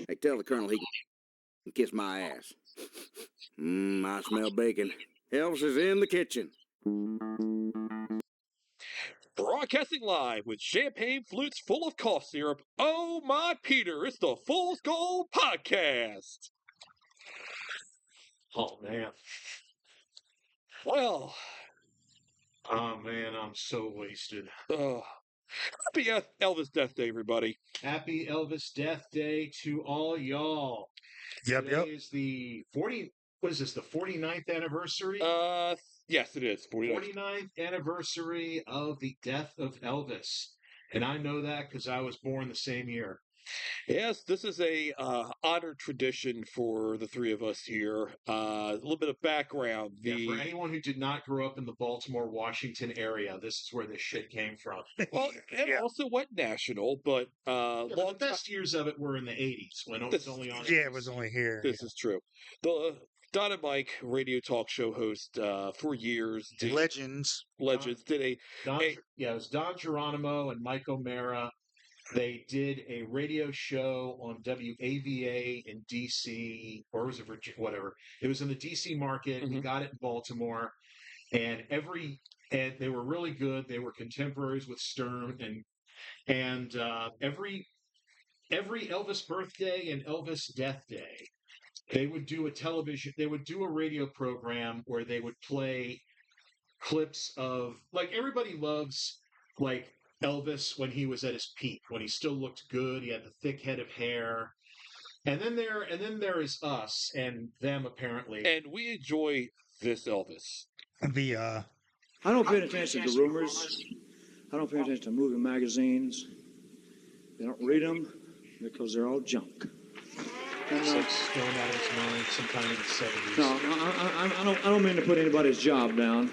Hey, tell the Colonel he can kiss my ass. I smell bacon. Elvis is in the kitchen. Broadcasting live with champagne flutes full of cough syrup. Oh my Peter, it's the Fool's Gold Podcast. Oh man. Well, Oh man, I'm so wasted. happy Elvis Death Day, everybody. Happy Elvis Death Day to all y'all. Today is the 40, what is this, the 49th anniversary? Yes, it is. 49th anniversary of the death of Elvis. And I know that because I was born the same year. Yes, this is a honored tradition for the three of us here. A little bit of background. For anyone who did not grow up in the Baltimore, Washington area, this is where this shit came from. Well, and also went national, but the best years of it were in the 80s when it was only on. Yeah, it was only here. This is true. The Don and Mike radio talk show host for years. Legends. Did it was Don Geronimo and Mike O'Mara. They did a radio show on WAVA in DC, or was it Virginia? Whatever. It was in the DC market. We got it in Baltimore, and they were really good. They were contemporaries with Stern, and every Elvis birthday and Elvis death day, they would do a radio program where they would play clips of, like, everybody loves, like, Elvis when he was at his peak, when he still looked good, he had the thick head of hair. And then there is us and them, apparently. And we enjoy this Elvis. I don't pay attention to rumors. I don't pay attention to movie magazines. They don't read them because they're all junk. And, going out of his mind sometime in the 70s. No, I don't mean to put anybody's job down.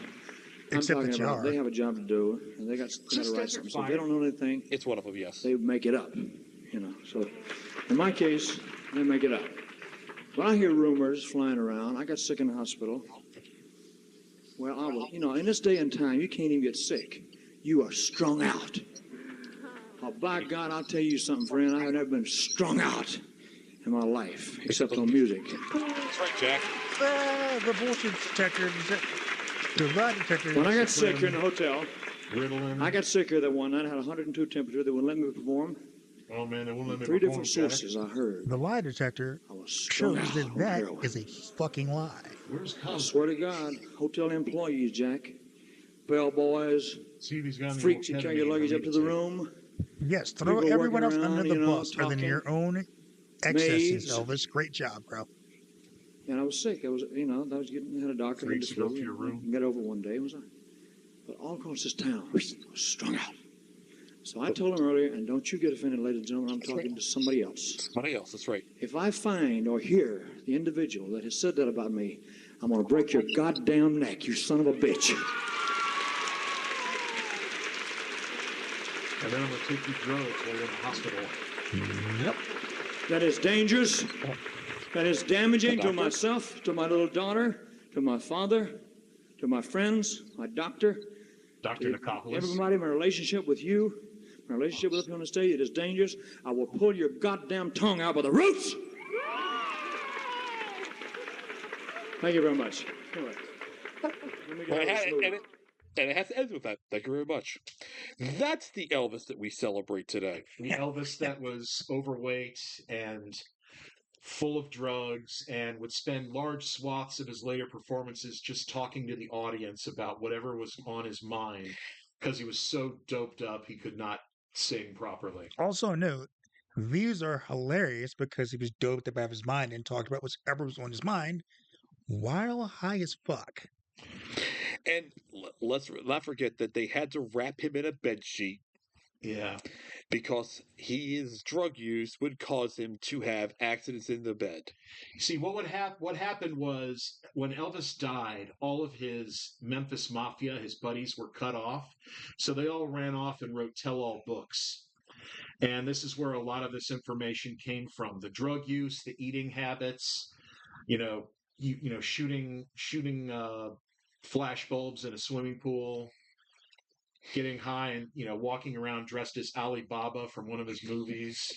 Except I'm talking about they have a job to do, and they got to write something. So if they don't know anything, it's one of them, yes. They make it up, So in my case, they make it up. When I hear rumors flying around, I got sick in the hospital. Well, I was, in this day and time, you can't even get sick. You are strung out. Oh, by God, I'll tell you something, friend. I have never been strung out in my life, except on music. That's right, Jack. The bullshit detector. The lie detector. When I got sick in the hotel, Ritalin. I got sicker that one night. I had 102 temperature. They wouldn't let me perform. Oh, man, they won't let me Three perform. different sources I heard. The lie detector shows that is a fucking lie. I swear to God, hotel employees, Jack, bellboys, freaks that carry your luggage up to the room. Yes, throw everyone else under the bus other than your own excesses, Elvis. Great job, bro. And I was sick. I was had a doctor in the room. Get over one day, was I? But all across this town, I was strung out. So I told him earlier, and don't you get offended, ladies and gentlemen, I'm talking to somebody else. Somebody else, that's right. If I find or hear the individual that has said that about me, I'm going to break your goddamn neck, you son of a bitch. And then I'm going to take you drugs while you're in the hospital. Yep. That is dangerous. That is damaging to myself, to my little daughter, to my father, to my friends, my doctor. Dr. Nicopolis. Everybody, my relationship with you, my relationship with you on the stage, it is dangerous. I will pull your goddamn tongue out by the roots. Thank you very much. Anyway, and it has to end with that. Thank you very much. That's the Elvis that we celebrate today. The Elvis that was overweight and full of drugs and would spend large swaths of his later performances just talking to the audience about whatever was on his mind because he was so doped up he could not sing properly. Also note, these are hilarious because he was doped up out of his mind and talked about whatever was on his mind while high as fuck. And let's not forget that they had to wrap him in a bed sheet. Yeah. Because his drug use would cause him to have accidents in the bed. See, what happened was when Elvis died, all of his Memphis Mafia, his buddies, were cut off. So they all ran off and wrote tell-all books. And this is where a lot of this information came from. The drug use, the eating habits, shooting flash bulbs in a swimming pool, getting high and, walking around dressed as Ali Baba from one of his movies.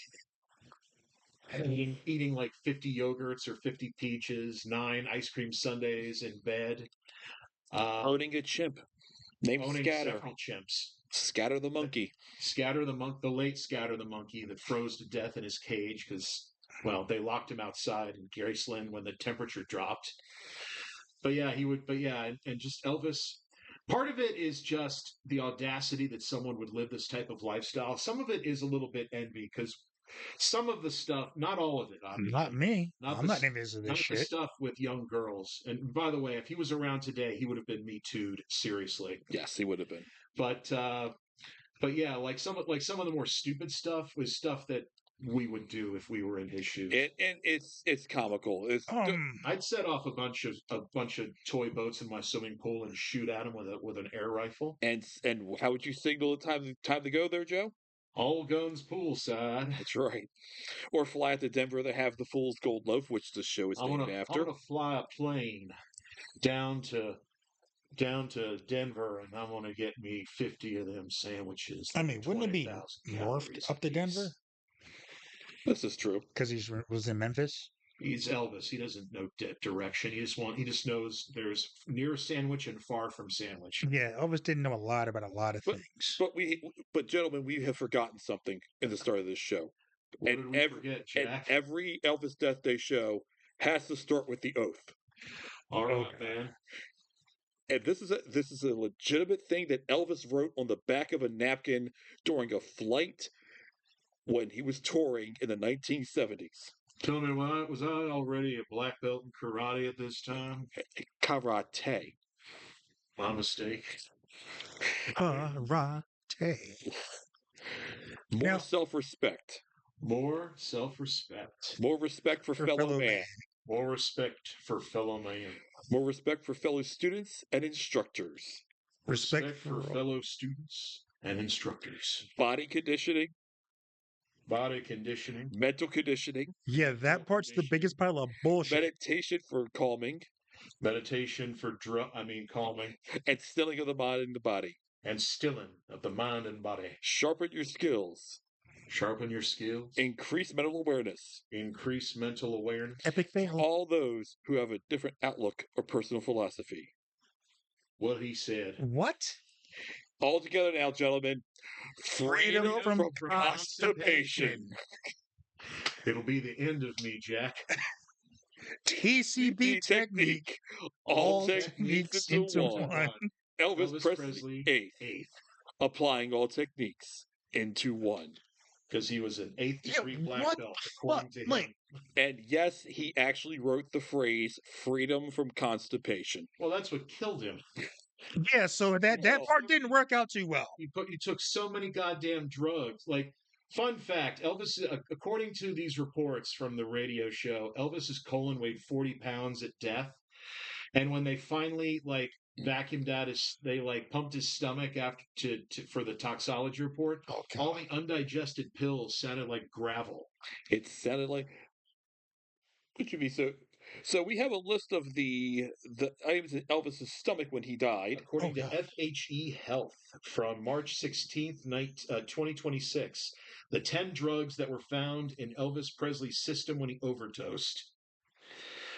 eating like 50 yogurts or 50 peaches, 9 ice cream sundaes in bed. Owning a chimp named Owning Scatter. several chimps. Scatter the monkey. Scatter the late Scatter the monkey that froze to death in his cage because, well, they locked him outside in Graceland when the temperature dropped. But yeah, and just Elvis. Part of it is just the audacity that someone would live this type of lifestyle. Some of it is a little bit envy because some of the stuff, not all of it, obviously. Not me. Not I'm the, not envious of this not the shit. stuff with young girls. And by the way, if he was around today, he would have been Me Too'd, seriously. Yes, he would have been. But yeah, like some of the more stupid stuff was stuff that we would do if we were in his shoes. And it's comical. I'd set off a bunch of toy boats in my swimming pool and shoot at them with an air rifle. And how would you signal the time to go there, Joe? All guns poolside. That's right. Or fly to Denver to have the Fool's Gold Loaf, which the show is named after. I want to fly a plane down to Denver, and I'm gonna get me 50 of them sandwiches. I mean, wouldn't it be morphed up to Denver? This is true. Because he was in Memphis? He's Elvis. He doesn't know direction. He just knows there's near sandwich and far from sandwich. Yeah, Elvis didn't know a lot about a lot of things. But gentlemen, we have forgotten something in the start of this show. What did we forget, Jack? And every Elvis Death Day show has to start with the oath. All right, man. And this is a legitimate thing that Elvis wrote on the back of a napkin during a flight when he was touring in the 1970s. Tell me, was I already a black belt in karate at this time? Karate. My mistake. Karate. More self-respect. More self-respect. More respect for fellow man. More respect for fellow man. More respect for fellow students and instructors. Respect for fellow students and instructors. Body conditioning. Mental conditioning. Yeah, that part's the biggest pile of bullshit. Meditation for calming. Meditation for calming. And stilling of the mind and the body. And stilling of the mind and body. Sharpen your skills. Increase mental awareness. Epic fail. For all those who have a different outlook or personal philosophy. What he said. What? All together now, gentlemen. Freedom from constipation. It'll be the end of me, Jack. TCB technique. All techniques into one. Elvis Presley 8th. Applying all techniques into one. Because he was an 8th degree black belt, according to him. And yes, he actually wrote the phrase "freedom from constipation." Well, that's what killed him. Yeah, so that part didn't work out too well. He took so many goddamn drugs. Like, fun fact: Elvis, according to these reports from the radio show, Elvis's colon weighed 40 pounds at death, and when they finally vacuumed out they pumped his stomach after for the toxology report. Oh, all the undigested pills sounded like gravel. It sounded like. What should be so? So we have a list of the items in Elvis's stomach when he died. According to FHE Health from March 16th, 2026, the 10 drugs that were found in Elvis Presley's system when he overdosed.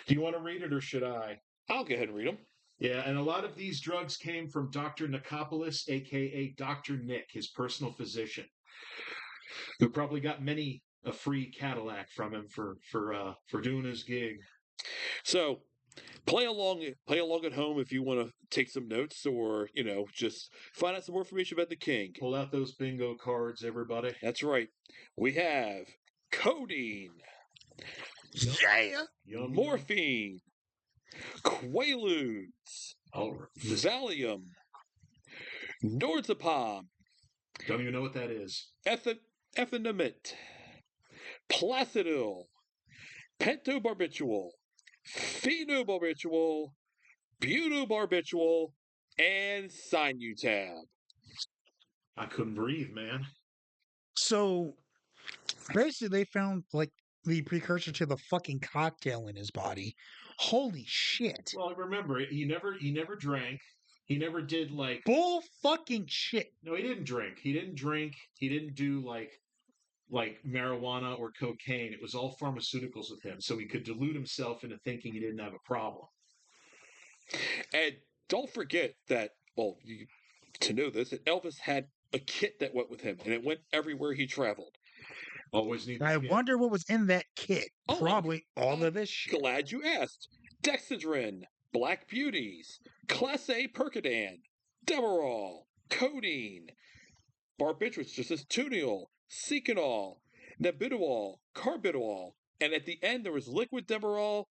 Do you want to read it or should I? I'll go ahead and read them. Yeah, and a lot of these drugs came from Dr. Nikopoulos, a.k.a. Dr. Nick, his personal physician, who probably got a free Cadillac from him for doing his gig. So, play along at home if you want to take some notes or, just find out some more information about the King. Pull out those bingo cards, everybody. That's right. We have codeine. Yeah. Morphine. Quaaludes. Valium. Norzapam. Don't even know what that is. Ethanamide. Placidil. Pentobarbital. Phenobarbital, butobarbital, and Sinutab. I couldn't breathe, man. So, basically, they found, the precursor to the fucking cocktail in his body. Holy shit. Well, remember, he never drank. He never did, bull fucking shit. No, he didn't drink. He didn't drink. He didn't do, like marijuana or cocaine. It was all pharmaceuticals with him, so he could delude himself into thinking he didn't have a problem. And don't forget that, well, to know this, that Elvis had a kit that went with him, and it went everywhere he traveled. Always need. I wonder what was in that kit. Oh, Probably all of this shit. Glad you asked. Dexedrine, Black Beauties, Class A Percodan, Demerol, codeine, barbiturates, just as Tuniol, Seconal, Nebuterol, Carbidol, and at the end there was liquid Demerol,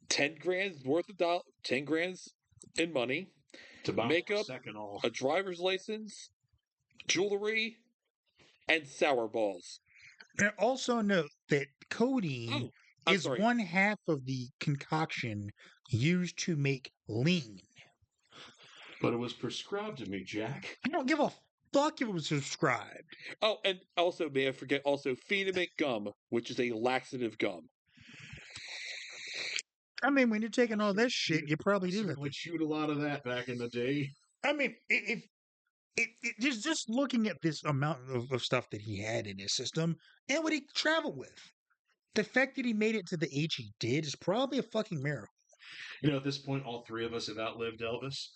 10 grams worth of 10 grams in money, makeup, a driver's license, jewelry, and sour balls. And also note that codeine is sorry. 1/2 of the concoction used to make lean. But it was prescribed to me, Jack. I don't give a fuck if it was prescribed. Oh, and also, may I forget, also Phenamic gum, which is a laxative gum. I mean, when you're taking all this shit, you probably do Certainly chewed a lot of that back in the day. I mean, if just looking at this amount of stuff that he had in his system and what he traveled with, the fact that he made it to the age he did is probably a fucking miracle. You know, at this point, all three of us have outlived Elvis.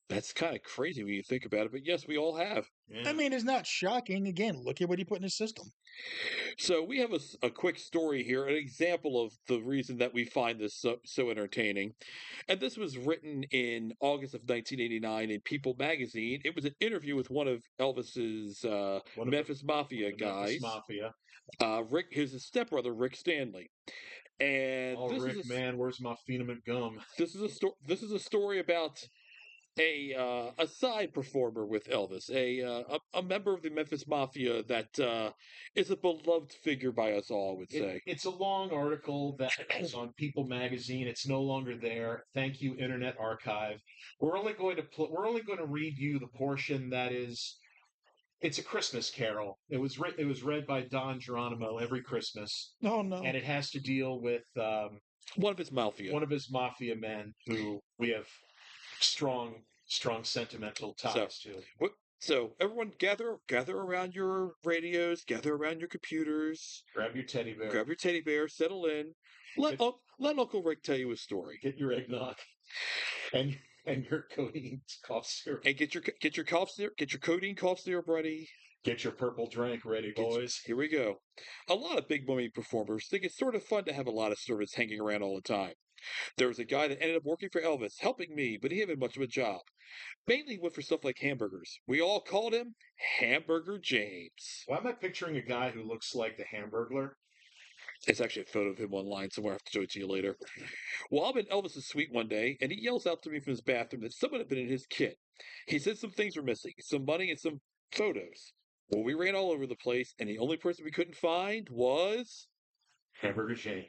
That's kind of crazy when you think about it, but yes, we all have. Yeah. I mean, it's not shocking. Again, look at what he put in his system. So we have a quick story here, an example of the reason that we find this so entertaining. And this was written in August of 1989 in People magazine. It was an interview with one of Elvis's Memphis Mafia guys. Memphis Mafia. Rick, his stepbrother, Rick Stanley. And oh, Rick, man, where's my Phenamic gum? This is a story about a side performer with Elvis, a member of the Memphis Mafia that is a beloved figure by us all, I would say. It's a long article that is on People magazine. It's no longer there. Thank you, Internet Archive. We're only going to read you the portion that is. It's a Christmas carol. It was read by Don Geronimo every Christmas. Oh no! And it has to deal with one of his mafia men who we have strong sentimental ties to. So everyone gather around your radios, gather around your computers. Grab your teddy bear, settle in. Let Uncle Rick tell you a story. Get your eggnog and your codeine cough syrup. And get your cough syrup, get your codeine cough syrup ready. Get your purple drink ready, boys. Here we go. A lot of big money performers think it's sort of fun to have a lot of servants hanging around all the time. There was a guy that ended up working for Elvis, helping me, but he didn't have much of a job. Mainly went for stuff like hamburgers. We all called him Hamburger James. Why am I picturing a guy who looks like the Hamburglar? It's actually a photo of him online somewhere. I have to show it to you later. Well, I'm in Elvis's suite one day, and he yells out to me from his bathroom that someone had been in his kit. He said some things were missing, some money and some photos. Well, we ran all over the place, and the only person we couldn't find was Hamburger James.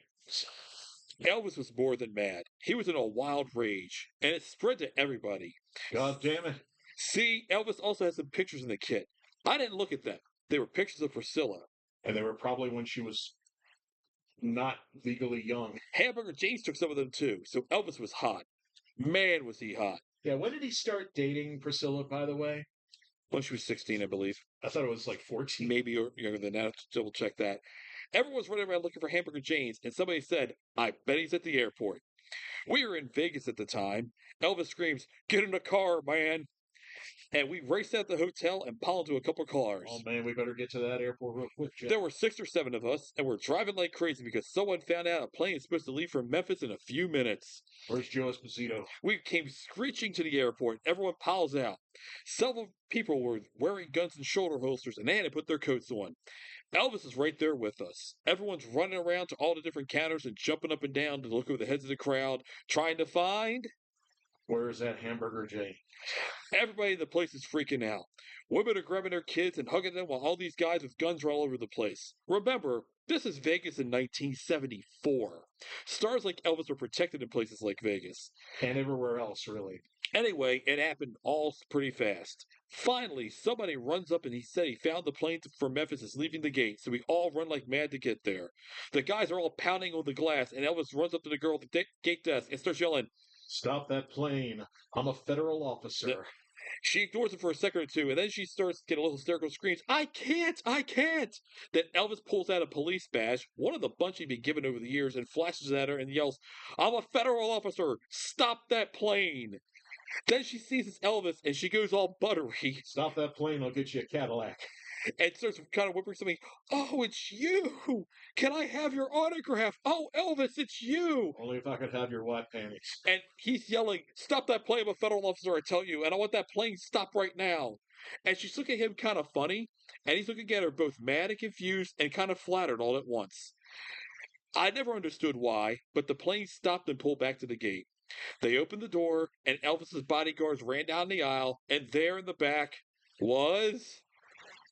Elvis was more than mad. He was in a wild rage, and it spread to everybody. God damn it. See, Elvis also has some pictures in the kit. I didn't look at them. They were pictures of Priscilla. And they were probably when she was not legally young. Hamburger James took some of them too, so Elvis was hot. Man, was he hot. Yeah, when did he start dating Priscilla, by the way? When she was 16, I believe. I thought it was like 14. Maybe younger than that. I have to double check that. Everyone's running around looking for Hamburger James, and somebody said, I bet he's at the airport. We were in Vegas at the time. Elvis screams, get in the car, man. And we raced out the hotel and piled into a couple of cars. Oh, man, we better get to that airport real quick, Jeff. There were 6 or 7 of us, and we're driving like crazy because someone found out a plane is supposed to leave from Memphis in a few minutes. Where's Joe Esposito? We came screeching to the airport. Everyone piles out. Several people were wearing guns and shoulder holsters, and they had to put their coats on. Elvis is right there with us. Everyone's running around to all the different counters and jumping up and down to look over the heads of the crowd, trying to find... Where's that Hamburger James? Everybody in the place is freaking out. Women are grabbing their kids and hugging them while all these guys with guns are all over the place. Remember, this is Vegas in 1974. Stars like Elvis were protected in places like Vegas. And everywhere else, really. Anyway, it happened all pretty fast. Finally, somebody runs up and he said he found the plane for Memphis is leaving the gate, so we all run like mad to get there. The guys are all pounding on the glass, and Elvis runs up to the girl at the gate desk and starts yelling, Stop that plane. I'm a federal officer. She ignores him for a second or two, and then she starts to get a little hysterical, screams, I can't, I can't. Then Elvis pulls out a police badge, one of the bunch he'd been given over the years, and flashes at her and yells, I'm a federal officer. Stop that plane. Then she sees it's Elvis, and she goes all buttery Stop that plane, I'll get you a Cadillac. and starts kind of whimpering something. Oh, it's you. Can I have your autograph? Oh, Elvis, it's you. Only if I could have your wet panties. And he's yelling, stop that plane, I'm a federal officer, I tell you, and I want that plane stopped right now. And she's looking at him kind of funny, and he's looking at her both mad and confused and kind of flattered all at once. I never understood why, but the plane stopped and pulled back to the gate. They opened the door, and Elvis's bodyguards ran down the aisle, and there in the back was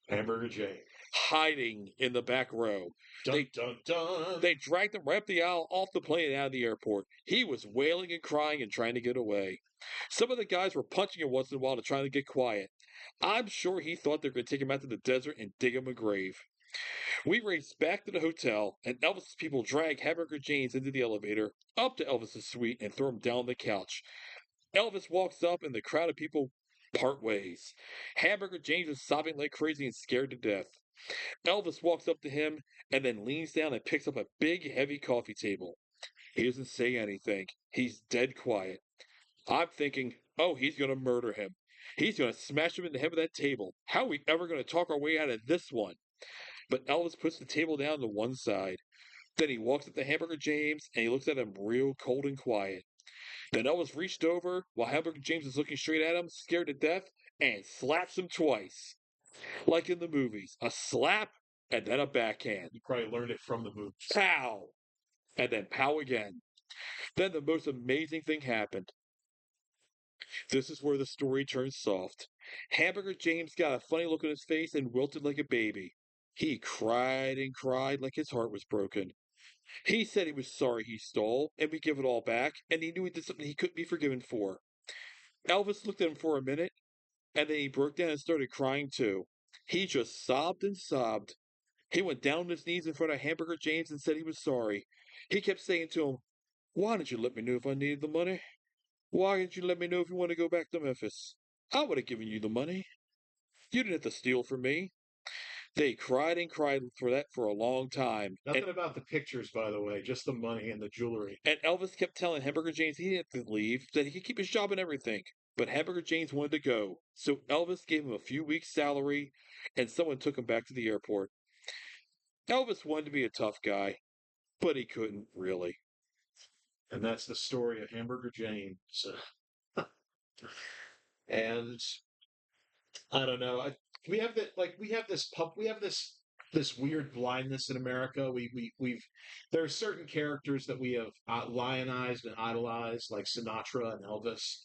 Hamburger Jay. hiding in the back row. Dun, dun, dun. They dragged him right up the aisle, off the plane, and out of the airport. He was wailing and crying and trying to get away. Some of the guys were punching him once in a while to try to get quiet. I'm sure he thought they were going to take him out to the desert and dig him a grave. We raced back to the hotel, and Elvis's people dragged Hamburger James into the elevator, up to Elvis's suite, and threw him down the couch. Elvis walks up, and the crowd of people part ways. Hamburger James is sobbing like crazy and scared to death. Elvis walks up to him and then leans down and picks up a big, heavy coffee table. He doesn't say anything. He's dead quiet. I'm thinking, oh, he's going to murder him. He's going to smash him in the head with that table. How are we ever going to talk our way out of this one? But Elvis puts the table down to one side. Then he walks up to Hamburger James and he looks at him real cold and quiet. Then Elvis reached over while Hamburger James is looking straight at him, scared to death, and slaps him twice. Like in the movies, a slap and then a backhand. You probably learned it from the movies. Pow! And then pow again. Then the most amazing thing happened. This is where the story turns soft. Hamburger James got a funny look on his face and wilted like a baby. He cried and cried like his heart was broken. He said he was sorry he stole and would give it all back, and he knew he did something he couldn't be forgiven for. Elvis looked at him for a minute, and then he broke down and started crying too. He just sobbed and sobbed. He went down on his knees in front of Hamburger James and said he was sorry. He kept saying to him, why didn't you let me know if I needed the money? Why didn't you let me know if you want to go back to Memphis? I would have given you the money. You didn't have to steal from me. They cried and cried for that for a long time. Nothing about the pictures, by the way, just the money and the jewelry. And Elvis kept telling Hamburger James he didn't have to leave, that he could keep his job and everything. But Hamburger James wanted to go, so Elvis gave him a few weeks' salary, and someone took him back to the airport. Elvis wanted to be a tough guy, but he couldn't really. And that's the story of Hamburger James. And I don't know. We have that, like, we have this weird blindness in America. There are certain characters that we have lionized and idolized, like Sinatra and Elvis.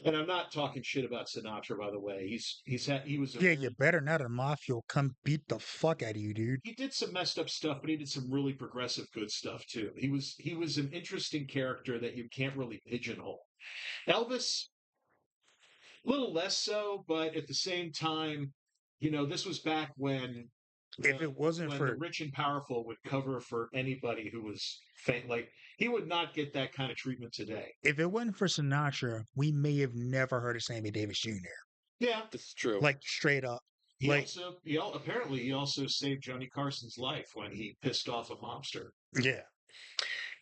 And I'm not talking shit about Sinatra, by the way. He was Yeah, you better not. A mafia will come beat the fuck out of you, dude. he did some messed up stuff, but he did some really progressive good stuff too. He was an interesting character that you can't really pigeonhole. Elvis, a little less so, but at the same time, this was back when If it wasn't when for the rich and powerful would cover for anybody who was like he would not get that kind of treatment today. if it wasn't for Sinatra, we may have never heard of Sammy Davis Jr. Yeah, This is true. Like straight up. Apparently he also saved Johnny Carson's life when he pissed off a mobster. Yeah.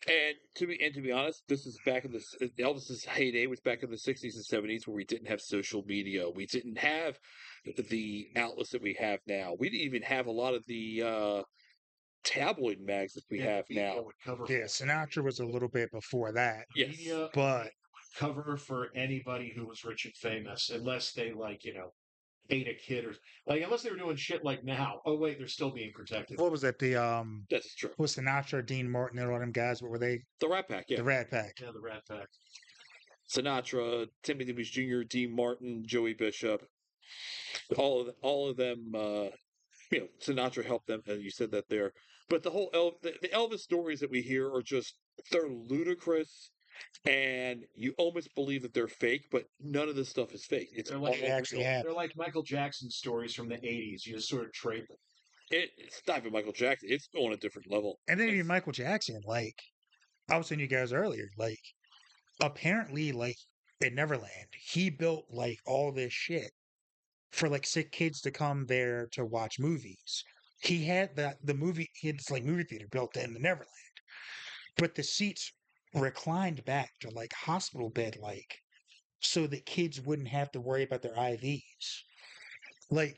And to be honest, this is back in Elvis's heyday was back in the 60s and 70s, where we didn't have social media. We didn't have the outlets that we have now. We didn't even have a lot of the tabloid mags that we have Media now. would cover Yeah, Sinatra was a little bit before that. Yes. Media But would cover for anybody who was rich and famous, unless they ate a kid or unless they were doing shit like now. Oh wait, they're still being protected. what was it? That's true. Was Sinatra, Dean Martin, and all them guys? What were they? The Rat Pack, yeah. The Rat Pack. Yeah, the Rat Pack. Sinatra, Timmy Davis Jr., Dean Martin, Joey Bishop, all of them. Sinatra helped them, as you said that there. But the whole the Elvis stories that we hear are they're ludicrous, and you almost believe that they're fake, but none of this stuff is fake. It's They're all like, actually real. happened. they're like Michael Jackson stories from the 80s. You just sort of trade them. It's not even Michael Jackson. It's on a different level. And then It's- even Michael Jackson, like I was telling you guys earlier, like apparently, like in Neverland. He built like all this shit for like sick kids to come there to watch movies. He had the movie, he had this like movie theater built in the Neverland, but the seats reclined back to like hospital bed like, so that kids wouldn't have to worry about their IVs. Like,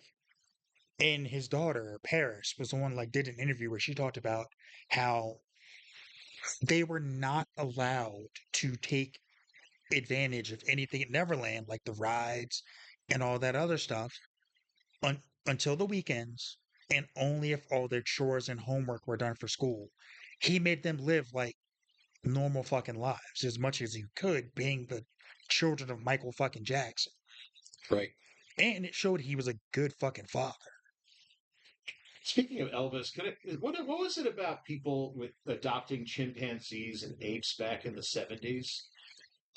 and his daughter Paris was the one like did an interview where she talked about how they were not allowed to take advantage of anything at Neverland, like the rides and all that other stuff, until the weekends, and only if all their chores and homework were done for school. He made them live like normal fucking lives as much as he could, being the children of Michael fucking Jackson. Right. And it showed he was a good fucking father. Speaking of Elvis, what was it about people with adopting chimpanzees and apes back in the 70s?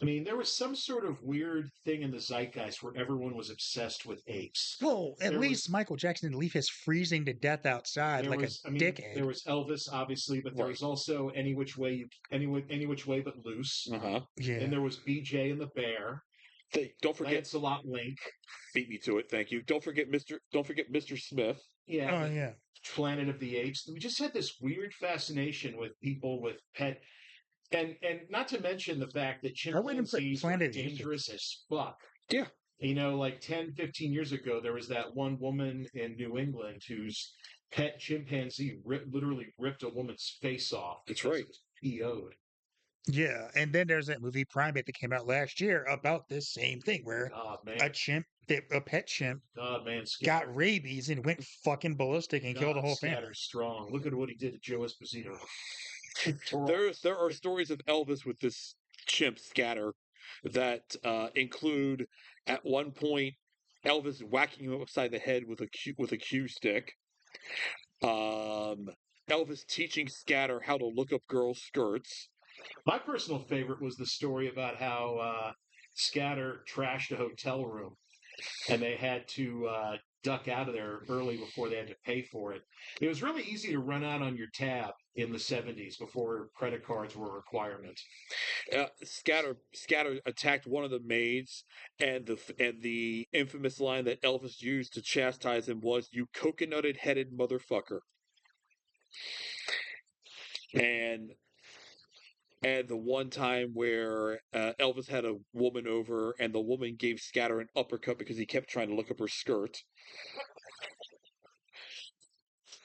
I mean, there was some sort of weird thing in the zeitgeist where everyone was obsessed with apes. Well, at There least was- Michael Jackson didn't leave his freezing to death outside like a dickhead. there was Elvis, obviously, but there Right. was also Any Which Way But Loose, Yeah. and there was BJ and the Bear, Don't forget Lancelot Link. beat me to it. Thank you. Don't forget Mr. Smith. Yeah, Oh yeah. Planet of the Apes. We just had this weird fascination with people with pet, and not to mention the fact that I wouldn't put chimpanzees were Planet of the Apes. dangerous as fuck. Yeah. You know, like 10, 15 years ago, there was that one woman in New England whose pet chimpanzee literally ripped a woman's face off. That's because right. it was PO'd. Yeah, and then there's that movie Primate that came out last year about this same thing where God, man. a pet chimp God, man. got rabies and went fucking ballistic and killed the whole family. Scatter's strong. Look at what he did to Joe Esposito. There are stories of Elvis with this chimp Scatter that include at one point Elvis whacking him upside the head with a cue stick. Elvis teaching Scatter how to look up girls' skirts. My personal favorite was the story about how Scatter trashed a hotel room and they had to duck out of there early before they had to pay for it. It was really easy to run out on your tab in the 70s before credit cards were a requirement. Scatter attacked one of the maids, and the infamous line that Elvis used to chastise him was, "You coconutted headed motherfucker." And the one time where Elvis had a woman over, and the woman gave Scatter an uppercut because he kept trying to look up her skirt.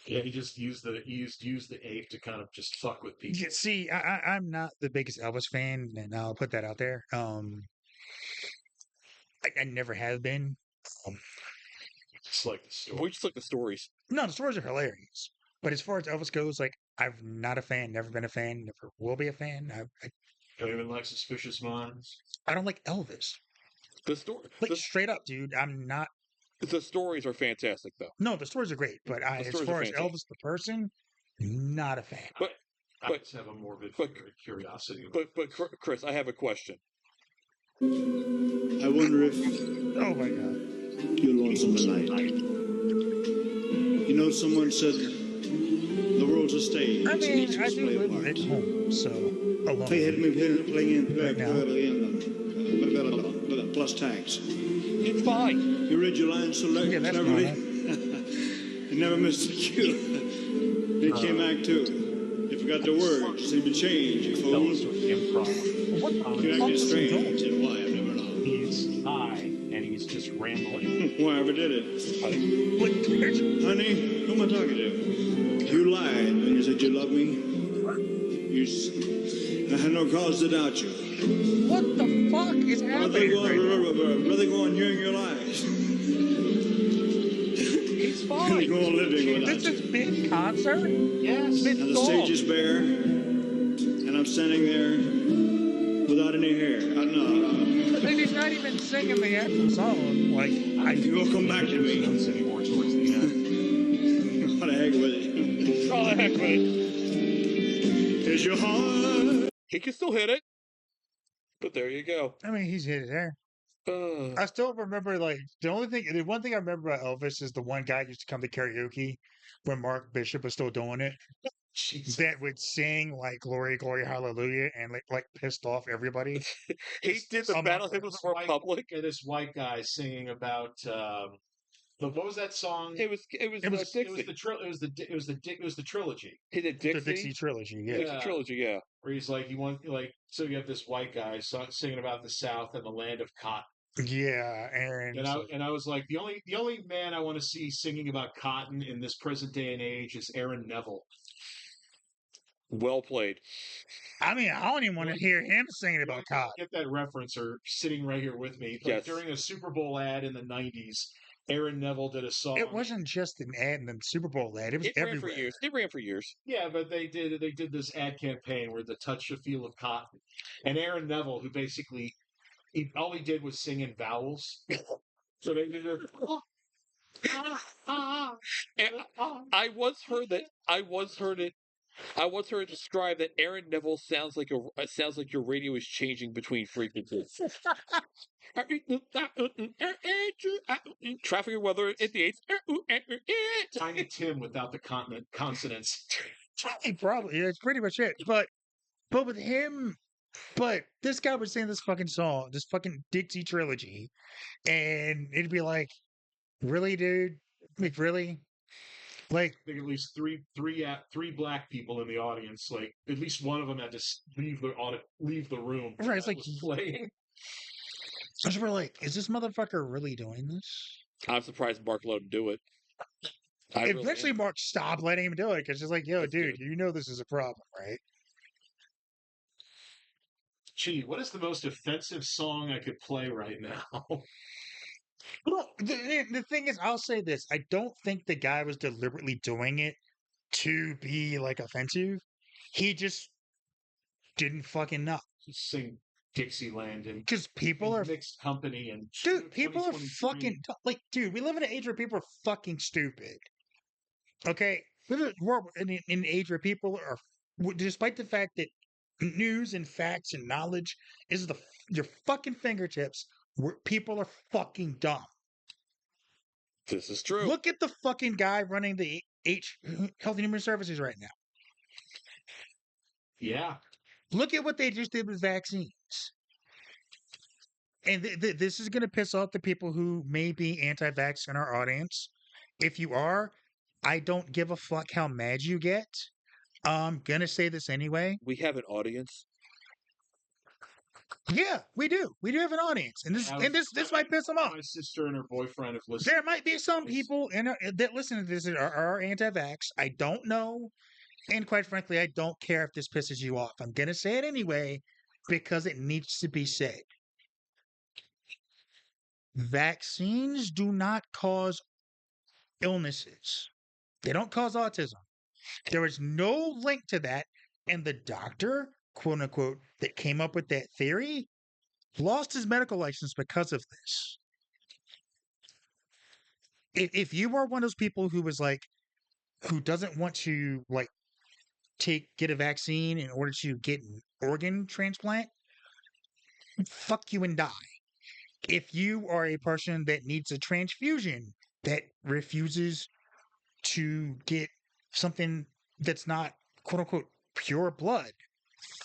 Yeah, he just used the ape to kind of just fuck with people. Yeah, see, I'm not the biggest Elvis fan, and I'll put that out there. I never have been. It's like the story. We just like the stories. No, the stories are hilarious, but as far as Elvis goes, like I'm not a fan, never been a fan, never will be a fan. Don't even like Suspicious Minds. I don't like Elvis. The story, Like straight up, dude. I'm not. the stories are fantastic, though. No, the stories are great, but as stories are far as fantastic. Elvis the person, not a fan. But I just have a morbid curiosity. but Chris, I have a question. I wonder if Oh my god. you're lonesome tonight. You know, someone said the world's a stage. I and mean, each of I us do play a live part. at home, so alone. They had me playing Right now. plus tax. It's fine. You read your lines so Yeah, that's cleverly. normal. You never missed a cue. They came back too. You forgot the words. Seemed to change. You fool. Elvis with improv. What the You fuck acted is he strange. doing? And why? I've never known. He's high and he's just rambling. Why ever did it? Honey, who am I talking to? You lied when you said you loved me. I had no cause to doubt you. What the fuck is happening right now? Brother, go on hearing your lies. He's fine. Go on living without This you. is big concert? Yes. Big And the song. stage is bare, and I'm standing there without any hair. No. And he's not even singing the actual song. Like, You will come back to me. Notes anymore towards the end. What the heck with it? Oh, the heck with it. Is your heart? He can still hit it. But there you go. I mean, he's hit it there. I still remember, like, the one thing I remember about Elvis is the one guy used to come to karaoke when Mark Bishop was still doing it. Jesus. that would sing like "Glory, Glory, Hallelujah" and like pissed off everybody. He did the among Battle Hymn of the Republic. And this white guy singing about what was that song? It was Dixie. It was the trilogy. He did The Dixie. Dixie trilogy, yeah. Dixie trilogy, yeah. Where he's like, so you have this white guy singing about the South and the land of cotton. Yeah, And I was like, the only man I want to see singing about cotton in this present day and age is Aaron Neville. Well played. I mean, I don't even want to hear him singing about cotton. Get that reference or sitting right here with me. Like Yes. During a Super Bowl ad in the 90s, Aaron Neville did a song. It wasn't just an ad in the Super Bowl ad; it was everywhere. Ran for years. It ran for years. Yeah, but they did this ad campaign where the touch the feel of cotton, and Aaron Neville, who basically all he did was sing in vowels. So they did it. I once heard it described that Aaron Neville sounds like your radio is changing between frequencies. Traffic and weather at the 8th. Tiny Tim without the consonants. Probably, yeah, it's pretty much it. But with him, this guy was singing this fucking song, this fucking Dixie trilogy, and it'd be like, really, dude? Like, really? Like, I think at least three black people in the audience. Like at least one of them had to leave the room. Right, it's like playing. So we're like, is this motherfucker really doing this? I'm surprised Mark let him do it. Eventually, Mark stopped letting him do it because he's like, yo, dude, you know this is a problem, right? Gee, what is the most offensive song I could play right now? Well, the thing is, I'll say this. I don't think the guy was deliberately doing it to be, like, offensive. He just didn't fucking know. Sing Dixieland and because people are mixed company and dude, people are fucking like, dude. We live in an age where people are fucking stupid. Okay, we live in an age where people are, despite the fact that news and facts and knowledge is your fucking fingertips, where people are fucking dumb. This is true. Look at the fucking guy running the Health and Human Services right now. Yeah. Look at what they just did with vaccines. And this is going to piss off the people who may be anti-vax in our audience. If you are, I don't give a fuck how mad you get. I'm going to say this anyway. We have an audience. Yeah, we do. We do have an audience. And this might piss them off. My sister and her boyfriend have listened. There might be some people that listen to this that are anti-vax. I don't know. And quite frankly, I don't care if this pisses you off. I'm going to say it anyway because it needs to be said. Vaccines do not cause illnesses. They don't cause autism. There is no link to that. And the doctor, quote unquote, that came up with that theory lost his medical license because of this. If you are one of those people who doesn't want to get a vaccine in order to get an organ transplant, fuck you and die. If you are a person that needs a transfusion that refuses to get something that's not, quote unquote, pure blood,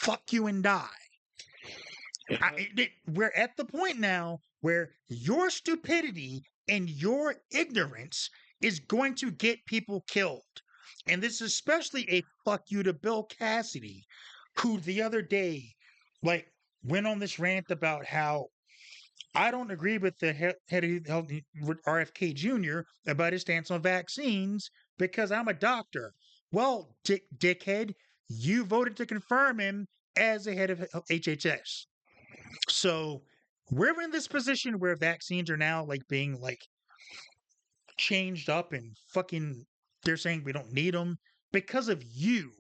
fuck you and die. We're at the point now where your stupidity and your ignorance is going to get people killed. And this is especially a fuck you to Bill Cassidy, who the other day, went on this rant about how I don't agree with the head of RFK Jr. about his stance on vaccines because I'm a doctor. Well, dickhead, you voted to confirm him as the head of HHS. So we're in this position where vaccines are now being changed up and fucking they're saying we don't need them because of you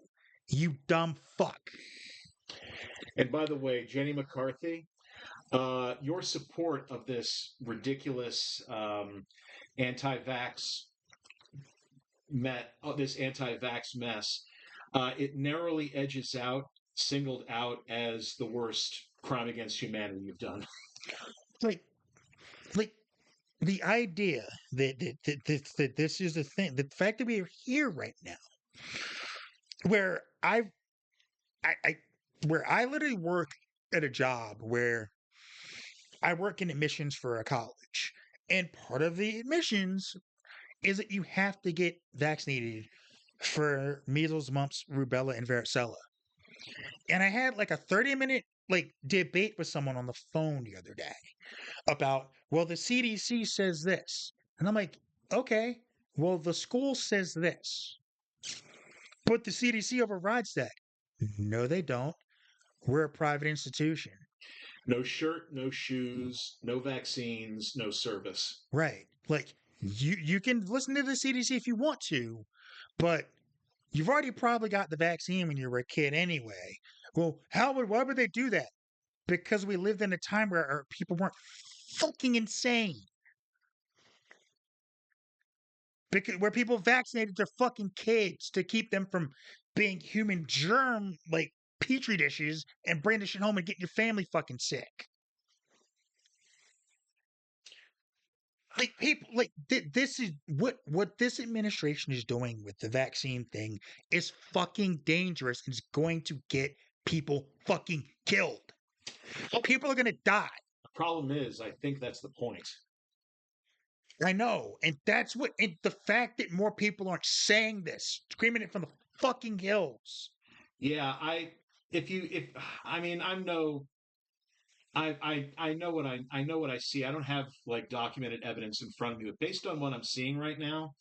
dumb fuck. And by the way, Jenny McCarthy, your support of this ridiculous anti-vax mess, it narrowly edges out, singled out as the worst crime against humanity you've done. The idea that this is the thing, the fact that we are here right now, where I where I literally work at a job where I work in admissions for a college, and part of the admissions is that you have to get vaccinated for measles, mumps, rubella, and varicella. And I had like a 30-minute like debate with someone on the phone the other day about, well, the CDC says this. And I'm like, okay, well, the school says this. But the CDC overrides that. No, they don't. We're a private institution. No shirt, no shoes, no vaccines, no service. Right. Like you can listen to the CDC if you want to, but you've already probably got the vaccine when you were a kid anyway. Well, why would they do that? Because we lived in a time where our people weren't fucking insane. Because where people vaccinated their fucking kids to keep them from being human germ like petri dishes and bringing this shit home and getting your family fucking sick. Like people like this is what this administration is doing with the vaccine thing is fucking dangerous and it's going to get people fucking killed. People are gonna die. The problem is, I think that's the point. I know, and that's what. And the fact that more people aren't saying this, screaming it from the fucking hills. Yeah, I mean, I know what I see. I don't have like documented evidence in front of me, but based on what I'm seeing right now,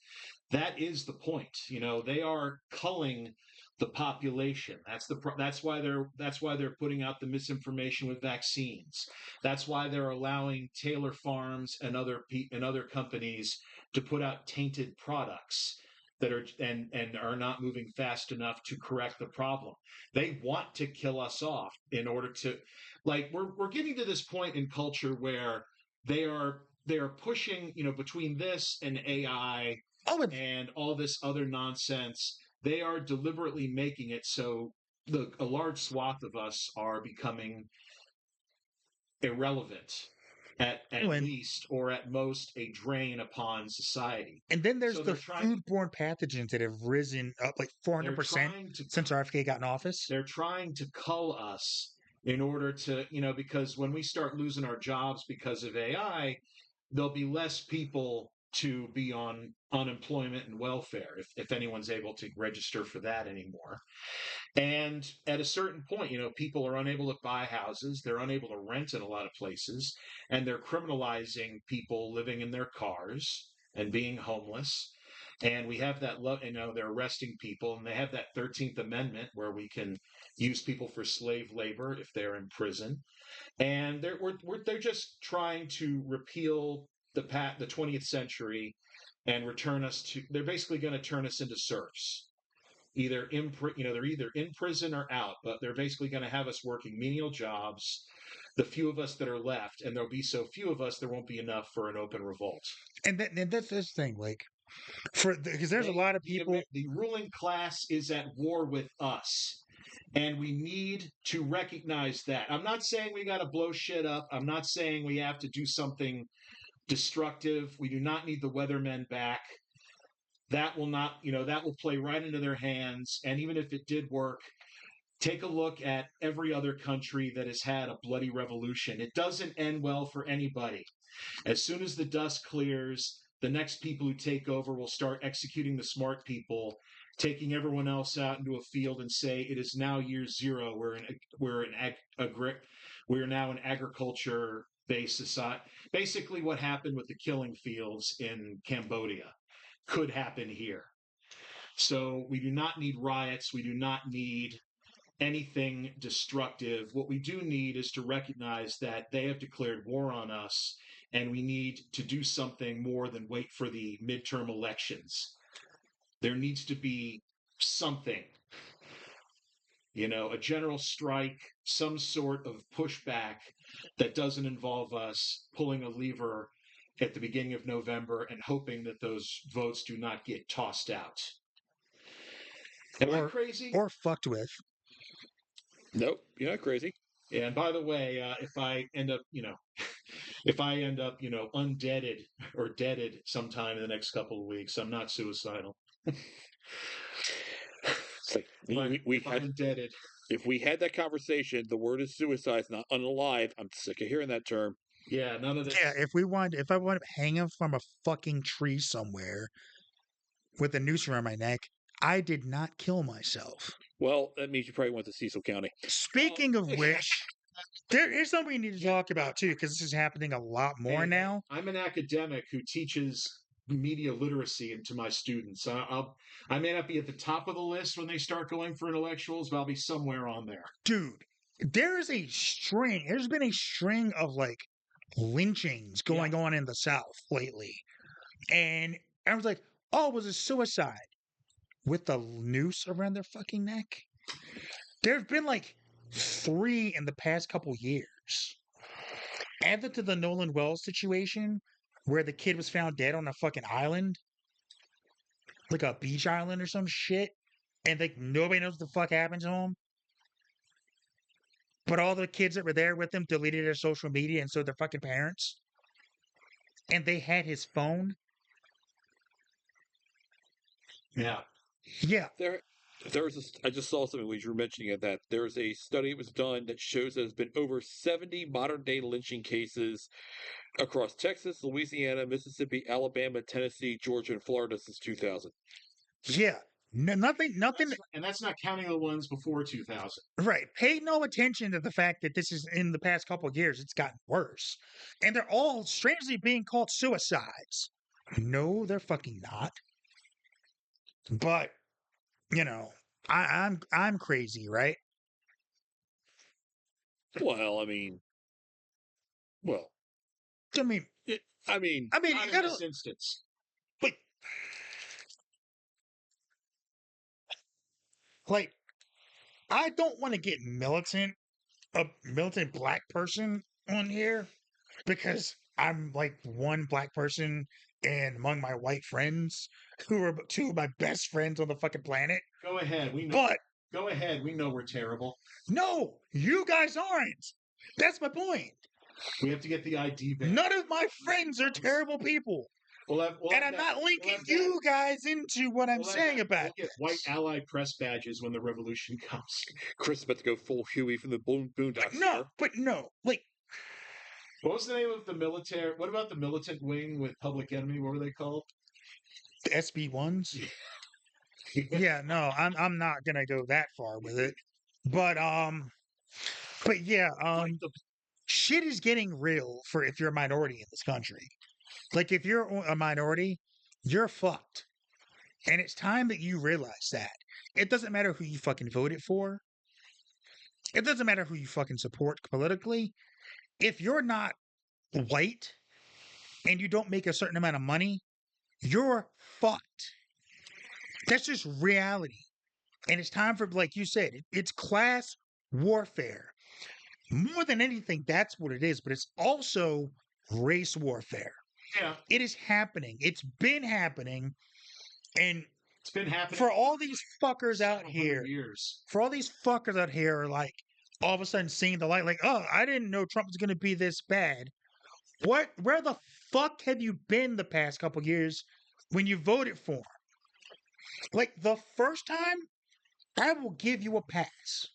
that is the point. They are culling the population. That's why they're putting out the misinformation with vaccines. That's why they're allowing Taylor Farms and other companies to put out tainted products that are not moving fast enough to correct the problem. They want to kill us off in order to, like, we're getting to this point in culture where they are pushing, between this and AI Oh, and all this other nonsense. They are deliberately making it so a large swath of us are becoming irrelevant at and, least, or at most a drain upon society. and then there's So the foodborne pathogens that have risen up like they're 400% trying to since RFK got in office. they're trying to cull us in order to, because when we start losing our jobs because of AI, there'll be less people to be on unemployment and welfare if anyone's able to register for that anymore. And at a certain point, people are unable to buy houses, they're unable to rent in a lot of places, and they're criminalizing people living in their cars and being homeless. And we have that, they're arresting people, and they have that 13th Amendment where we can use people for slave labor if they're in prison. And they're just trying to repeal the 20th century and return us to. They're basically going to turn us into serfs. They're either in prison or out, but they're basically going to have us working menial jobs. The few of us that are left, and there'll be so few of us, there won't be enough for an open revolt. And that's this thing, like because there's a lot of people. The ruling class is at war with us. And we need to recognize that. I'm not saying we got to blow shit up. I'm not saying we have to do something destructive. We do not need the weathermen back. That will not, that will play right into their hands. And even if it did work, take a look at every other country that has had a bloody revolution. It doesn't end well for anybody. As soon as the dust clears, the next people who take over will start executing the smart people, taking everyone else out into a field and say it is now year zero. We're now an agriculture based society. Basically, what happened with the killing fields in Cambodia could happen here. So we do not need riots. We do not need anything destructive. What we do need is to recognize that they have declared war on us, and we need to do something more than wait for the midterm elections. There needs to be something, a general strike, some sort of pushback that doesn't involve us pulling a lever at the beginning of November and hoping that those votes do not get tossed out. Am I crazy? Or fucked with. Nope, you're not crazy. And by the way, if I end up, undeaded or deaded sometime in the next couple of weeks, I'm not suicidal. It's like if we had that conversation, the word is suicide, not unalive. I'm sick of hearing that term. Yeah, none of this. Yeah, if I wound up hanging from a fucking tree somewhere with a noose around my neck, I did not kill myself. Well, that means you probably went to Cecil County. Speaking of which, here's something we need to talk about too, because this is happening a lot more now. I'm an academic who teaches media literacy to my students. I may not be at the top of the list when they start going for intellectuals, but I'll be somewhere on there. Dude, there's been a string of like lynchings going on in the South lately. And I was like, oh, it was a suicide with the noose around their fucking neck. There's been like 3 in the past couple years. Added to the Nolan Wells situation, where the kid was found dead on a fucking island, like a beach island or some shit, and like nobody knows what the fuck happened to him. But all the kids that were there with him deleted their social media, and so their fucking parents. And they had his phone. Yeah. Yeah. I just saw something when you were mentioning it, that there's a study that was done that shows there's been over 70 modern day lynching cases across Texas, Louisiana, Mississippi, Alabama, Tennessee, Georgia, and Florida since 2000. Yeah. Nothing. And that's not counting the ones before 2000. Right. Pay no attention to the fact that this is in the past couple of years, it's gotten worse. And they're all strangely being called suicides. No, they're fucking not. But, you know, I'm crazy, right? Well, I mean, not not you in gotta, this instance. but like, I don't want to get a militant black person on here, because I'm like one black person and among my white friends, who are 2 of my best friends on the fucking planet. Go ahead. Go ahead. We know we're terrible. No, you guys aren't. That's my point. We have to get the ID back. None of my friends are terrible people. And I'm not linking you guys into what I'm saying about We'll get white Allied press badges when the revolution comes. Chris is about to go full Huey from the Boondocks. No. Like, what was the name of the military? What about the militant wing with Public Enemy? What were they called? the SB1s. Yeah, no, I'm not gonna go that far with it. But shit is getting real for if you're a minority in this country. Like, if you're a minority, you're fucked. And it's time that you realize that. It doesn't matter who you fucking voted for. It doesn't matter who you fucking support politically. If you're not white and you don't make a certain amount of money, you're fucked. That's just reality. And it's time for, like you said, it's class warfare. More than anything, that's what it is. But it's also race warfare. Yeah. It is happening. It's been happening. And it's been happening for all these fuckers out here. Years. For all these fuckers out here are like all of a sudden seeing the light, like, oh, I didn't know Trump was going to be this bad. Where the fuck have you been the past couple years when you voted for him? Like, the first time, I will give you a pass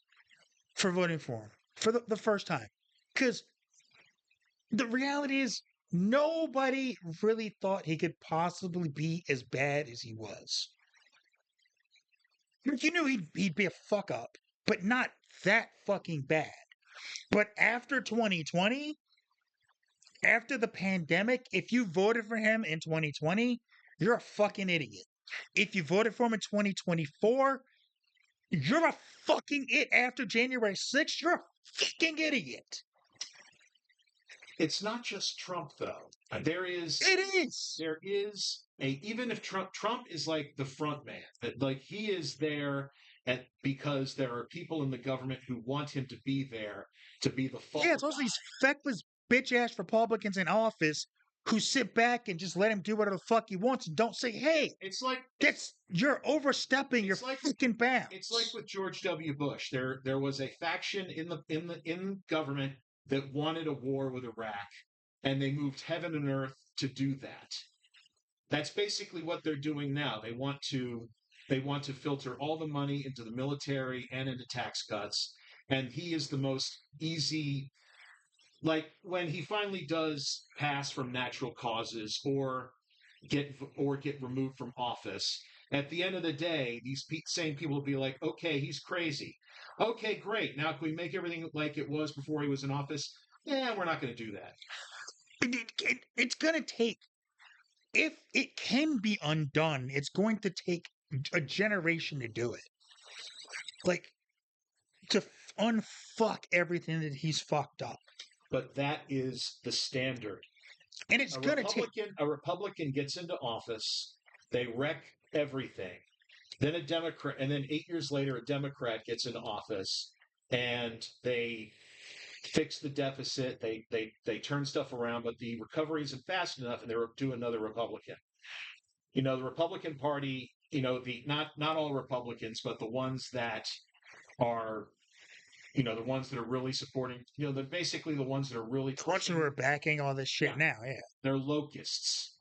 for voting for him. For the first time. Because the reality is, nobody really thought he could possibly be as bad as he was. You knew he'd be a fuck up, but not that fucking bad. But after 2020, after the pandemic, if you voted for him in 2020, you're a fucking idiot. If you voted for him in 2024, you're a fucking idiot. After January 6th, you're a fucking idiot. It's not just Trump, though. There is even if Trump is like the front man, like he is there because there are people in the government who want him to be there to be the fall. Yeah, it's also these feckless bitch-ass Republicans in office who sit back and just let him do whatever the fuck he wants and don't say, hey, you're overstepping your fucking bounds. It's like with George W. Bush. There was a faction in government that wanted a war with Iraq, and they moved heaven and earth to do that. That's basically what they're doing now. They want to They want to filter all the money into the military and into tax cuts. And he is the most easy, like when he finally does pass from natural causes get removed from office. At the end of the day, these same people will be like, okay, he's crazy. Okay, great. Now can we make everything like it was before he was in office? Yeah, we're not going to do that. It's going to take, if it can be undone, it's going to take a generation to do it. Like, to unfuck everything that he's fucked up. But that is the standard. And it's going to take. A Republican gets into office, they wreck everything. Then a Democrat, and then 8 years later, a Democrat gets into office, and they fix the deficit. They turn stuff around, but the recovery isn't fast enough, and they do another Republican. You know, the Republican Party. You know, not all Republicans, but the ones that are, you know, the ones that are really supporting. You know, they're basically the ones that are really. The ones who are backing all this shit now, yeah. They're locusts.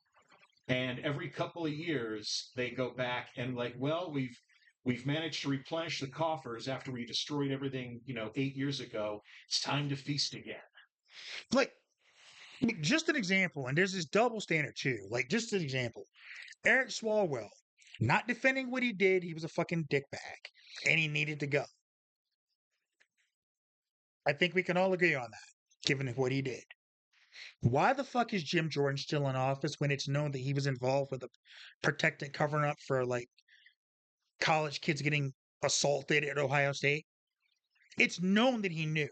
And every couple of years, they go back and like, well, we've managed to replenish the coffers after we destroyed everything, 8 years ago. It's time to feast again. Like, just an example, and there's this double standard too. Like, just an example, Eric Swalwell, not defending what he did, he was a fucking dickbag, and he needed to go. I think we can all agree on that, given what he did. Why the fuck is Jim Jordan still in office when it's known that he was involved with a protected covering up for like college kids getting assaulted at Ohio State? It's known that he knew,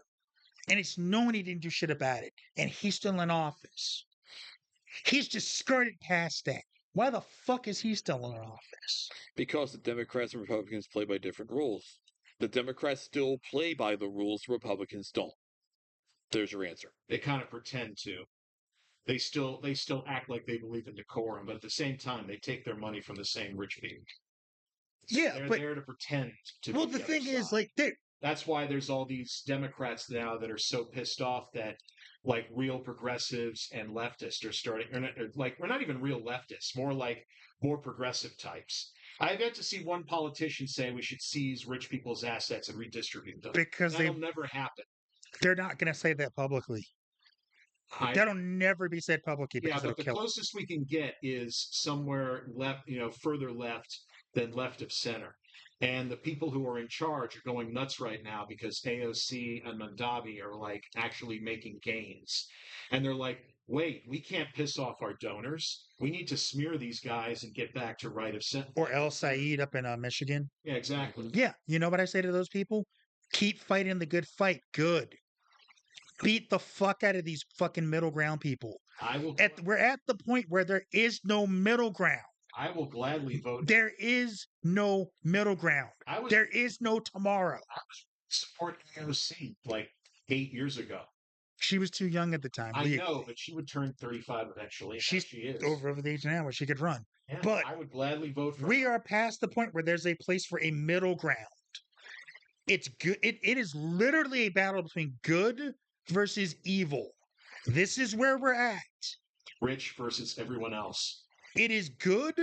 and it's known he didn't do shit about it, and he's still in office. He's just skirted past that. Why the fuck is he still in office? Because the Democrats and Republicans play by different rules. The Democrats still play by the rules, the Republicans don't. There's your answer. They kind of pretend to. They still act like they believe in decorum, but at the same time, they take their money from the same rich people. Yeah, they're but there to pretend to. Well, the thing is, like, that's why there's all these Democrats now that are so pissed off that, like, real progressives and leftists are starting. Like, we're not even real leftists, more progressive types. I've yet to see one politician say we should seize rich people's assets and redistribute them. Because that'll never happen. They're not going to say that publicly. That'll never be said publicly. Yeah, but the closest we can get is somewhere left, further left than left of center. And the people who are in charge are going nuts right now because AOC and Mondavi are like actually making gains. And they're like, wait, we can't piss off our donors. We need to smear these guys and get back to right of center. Or El Said up in Michigan. Yeah, exactly. Yeah, you know what I say to those people? Keep fighting the good fight. Good. Beat the fuck out of these fucking middle ground people. We're at the point where there is no middle ground. I will gladly vote. There is no middle ground. There is no tomorrow. I was supporting AOC like 8 years ago. She was too young at the time. I know, but she would turn 35 eventually. She is over the age now where she could run. Yeah, but I would gladly vote for we her. are past the point where there's a place for a middle ground. It's good. It is literally a battle between good versus evil. This is where we're at. Rich versus everyone else. It is good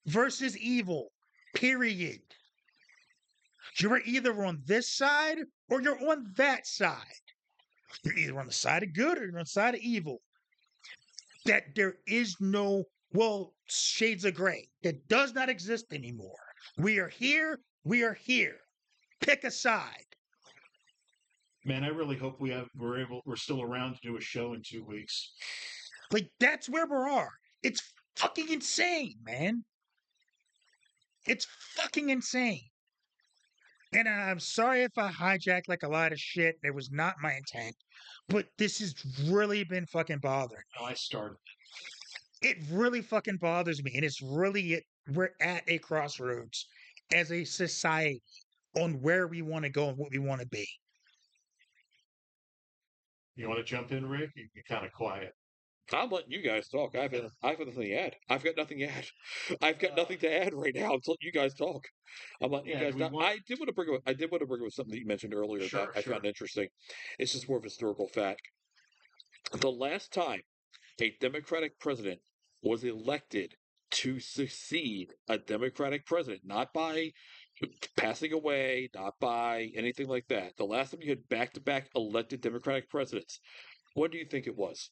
versus evil. Period. You're either on this side or you're on that side. You're either on the side of good or you're on the side of evil. That there is no, shades of gray. That does not exist anymore. We are here. We are here. Pick a side. Man, I really hope we're still around to do a show in 2 weeks. Like, that's where we are. It's fucking insane, man. It's fucking insane. And I'm sorry if I hijacked like a lot of shit. It was not my intent. But this has really been fucking bothering me. Oh, I started. It really fucking bothers me. And it's really we're at a crossroads as a society on where we want to go and what we want to be. You want to jump in, Rick? You're kind of quiet. I'm letting you guys talk. I've got nothing to add. I've got nothing to add. I've got nothing to add right now. I'm letting you guys talk. I'm letting you guys talk. I did want to bring up something that you mentioned earlier that I found interesting. It's just more of a historical fact. The last time a Democratic president was elected to succeed a Democratic president, not by passing away, not by anything like that. The last time you had back-to-back elected Democratic presidents, what do you think it was,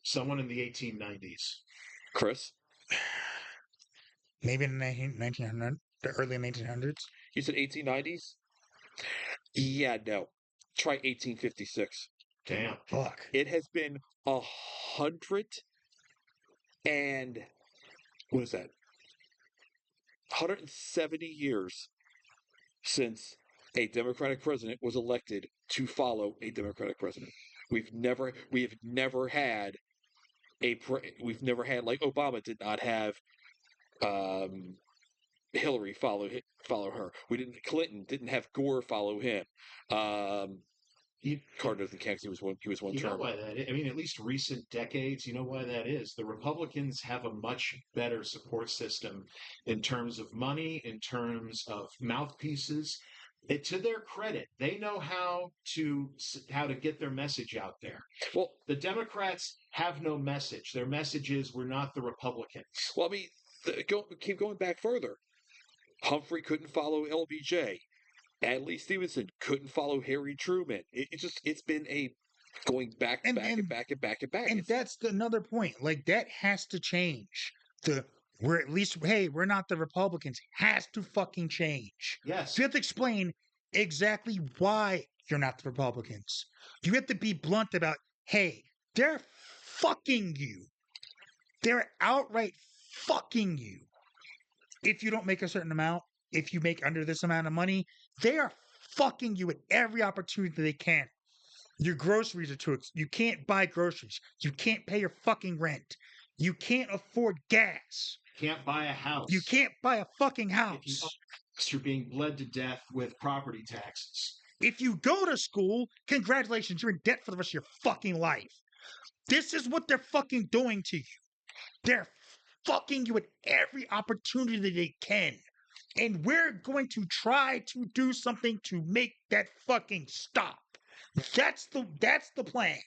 Someone in the 1890s. Chris? Maybe in the 1900, the early 1900s. You said 1890s? Yeah, no. Try 1856. Damn. Fuck. It has been 100 and what is that? 170 years since a Democratic president was elected to follow a Democratic president. We have never had we've never had, like Obama did not have Hillary follow her. Clinton didn't have Gore follow him. Carter doesn't count because he was one You know term. why that is? I mean, at least recent decades, you know why that is? The Republicans have a much better support system in terms of money, in terms of mouthpieces. To their credit, they know how to get their message out there. Well, The Democrats have no message. Their message is, we're not the Republicans. well, I mean, keep going back further. Humphrey couldn't follow LBJ. Adlai Stevenson couldn't follow Harry Truman. It's been a going back and back. And that's another point. Like, that has to change. We're at least, hey, we're not the Republicans. Has to fucking change. Yes. So you have to explain exactly why you're not the Republicans. You have to be blunt about, hey, they're fucking you. They're outright fucking you. If you don't make a certain amount, if you make under this amount of money, they are fucking you at every opportunity they can. Your groceries are too expensive. You can't buy groceries. You can't pay your fucking rent. You can't afford gas. Can't buy a house. You can't buy a fucking If house. you're being bled to death with property taxes. If you go to school, congratulations, you're in debt for the rest of your fucking life. This is what they're fucking doing to you. They're fucking you at every opportunity that they can. And we're going to try to do something to make that fucking stop. That's the plan.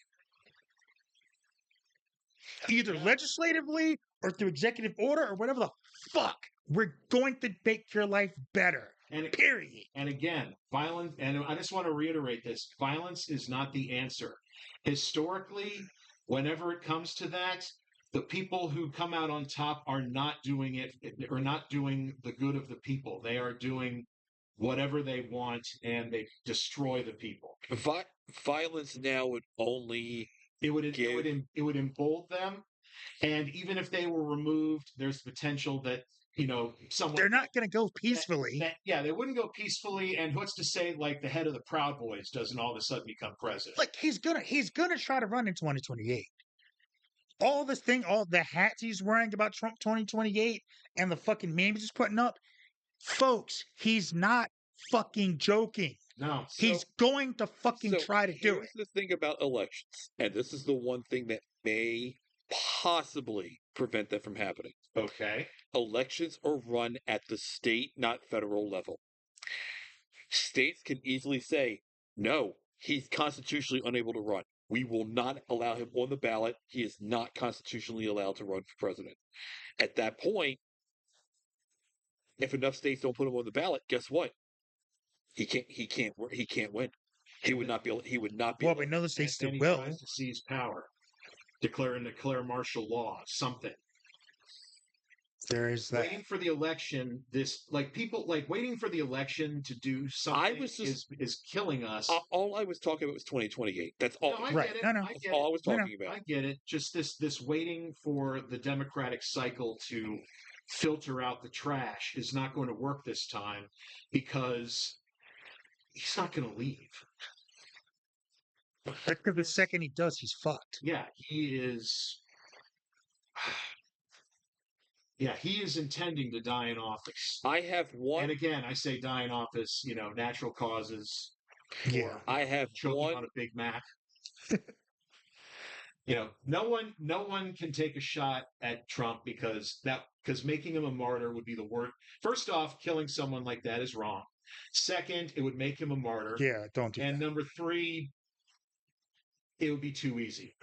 Either legislatively or through executive order or whatever the fuck. We're going to make your life better. Period. And again, violence, and I just want to reiterate this, violence is not the answer. Historically, whenever it comes to that, the people who come out on top are not doing the good of the people. They are doing whatever they want, and they destroy the people. Violence now would only it would embolden them, and even if they were removed, there's potential that someone they're not going to go peacefully. They wouldn't go peacefully. And what's to say, like, the head of the Proud Boys doesn't all of a sudden become president? Like, he's gonna try to run in 2028. All this thing, all the hats he's wearing about Trump 2028 and the fucking memes he's putting up, folks, he's not fucking joking. No. He's going to fucking try to do it. Here's the thing about elections, and this is the one thing that may possibly prevent that from happening. Okay. Elections are run at the state, not federal level. States can easily say, no, he's constitutionally unable to run. We will not allow him on the ballot. He is not constitutionally allowed to run for president. At that point, if enough states don't put him on the ballot, guess what? He can't win. He would not be. Well, we know the states still he will. tries to seize power, declare martial law, something. There is that. Waiting for the election, waiting for the election to do something is killing us. All I was talking about was 2028. That's all. No, I right. get it. No, no. That's all I was talking about. I get it. Just this waiting for the Democratic cycle to filter out the trash is not going to work this time, because he's not going to leave. Because the second he does, he's fucked. Yeah, he is. Yeah, he is intending to die in office. I have one. And again, I say die in office, natural causes. Yeah. I have choking one on a Big Mac. No one can take a shot at Trump because making him a martyr would be the worst. First off, killing someone like that is wrong. Second, it would make him a martyr. Yeah, don't do that. And number three, it would be too easy.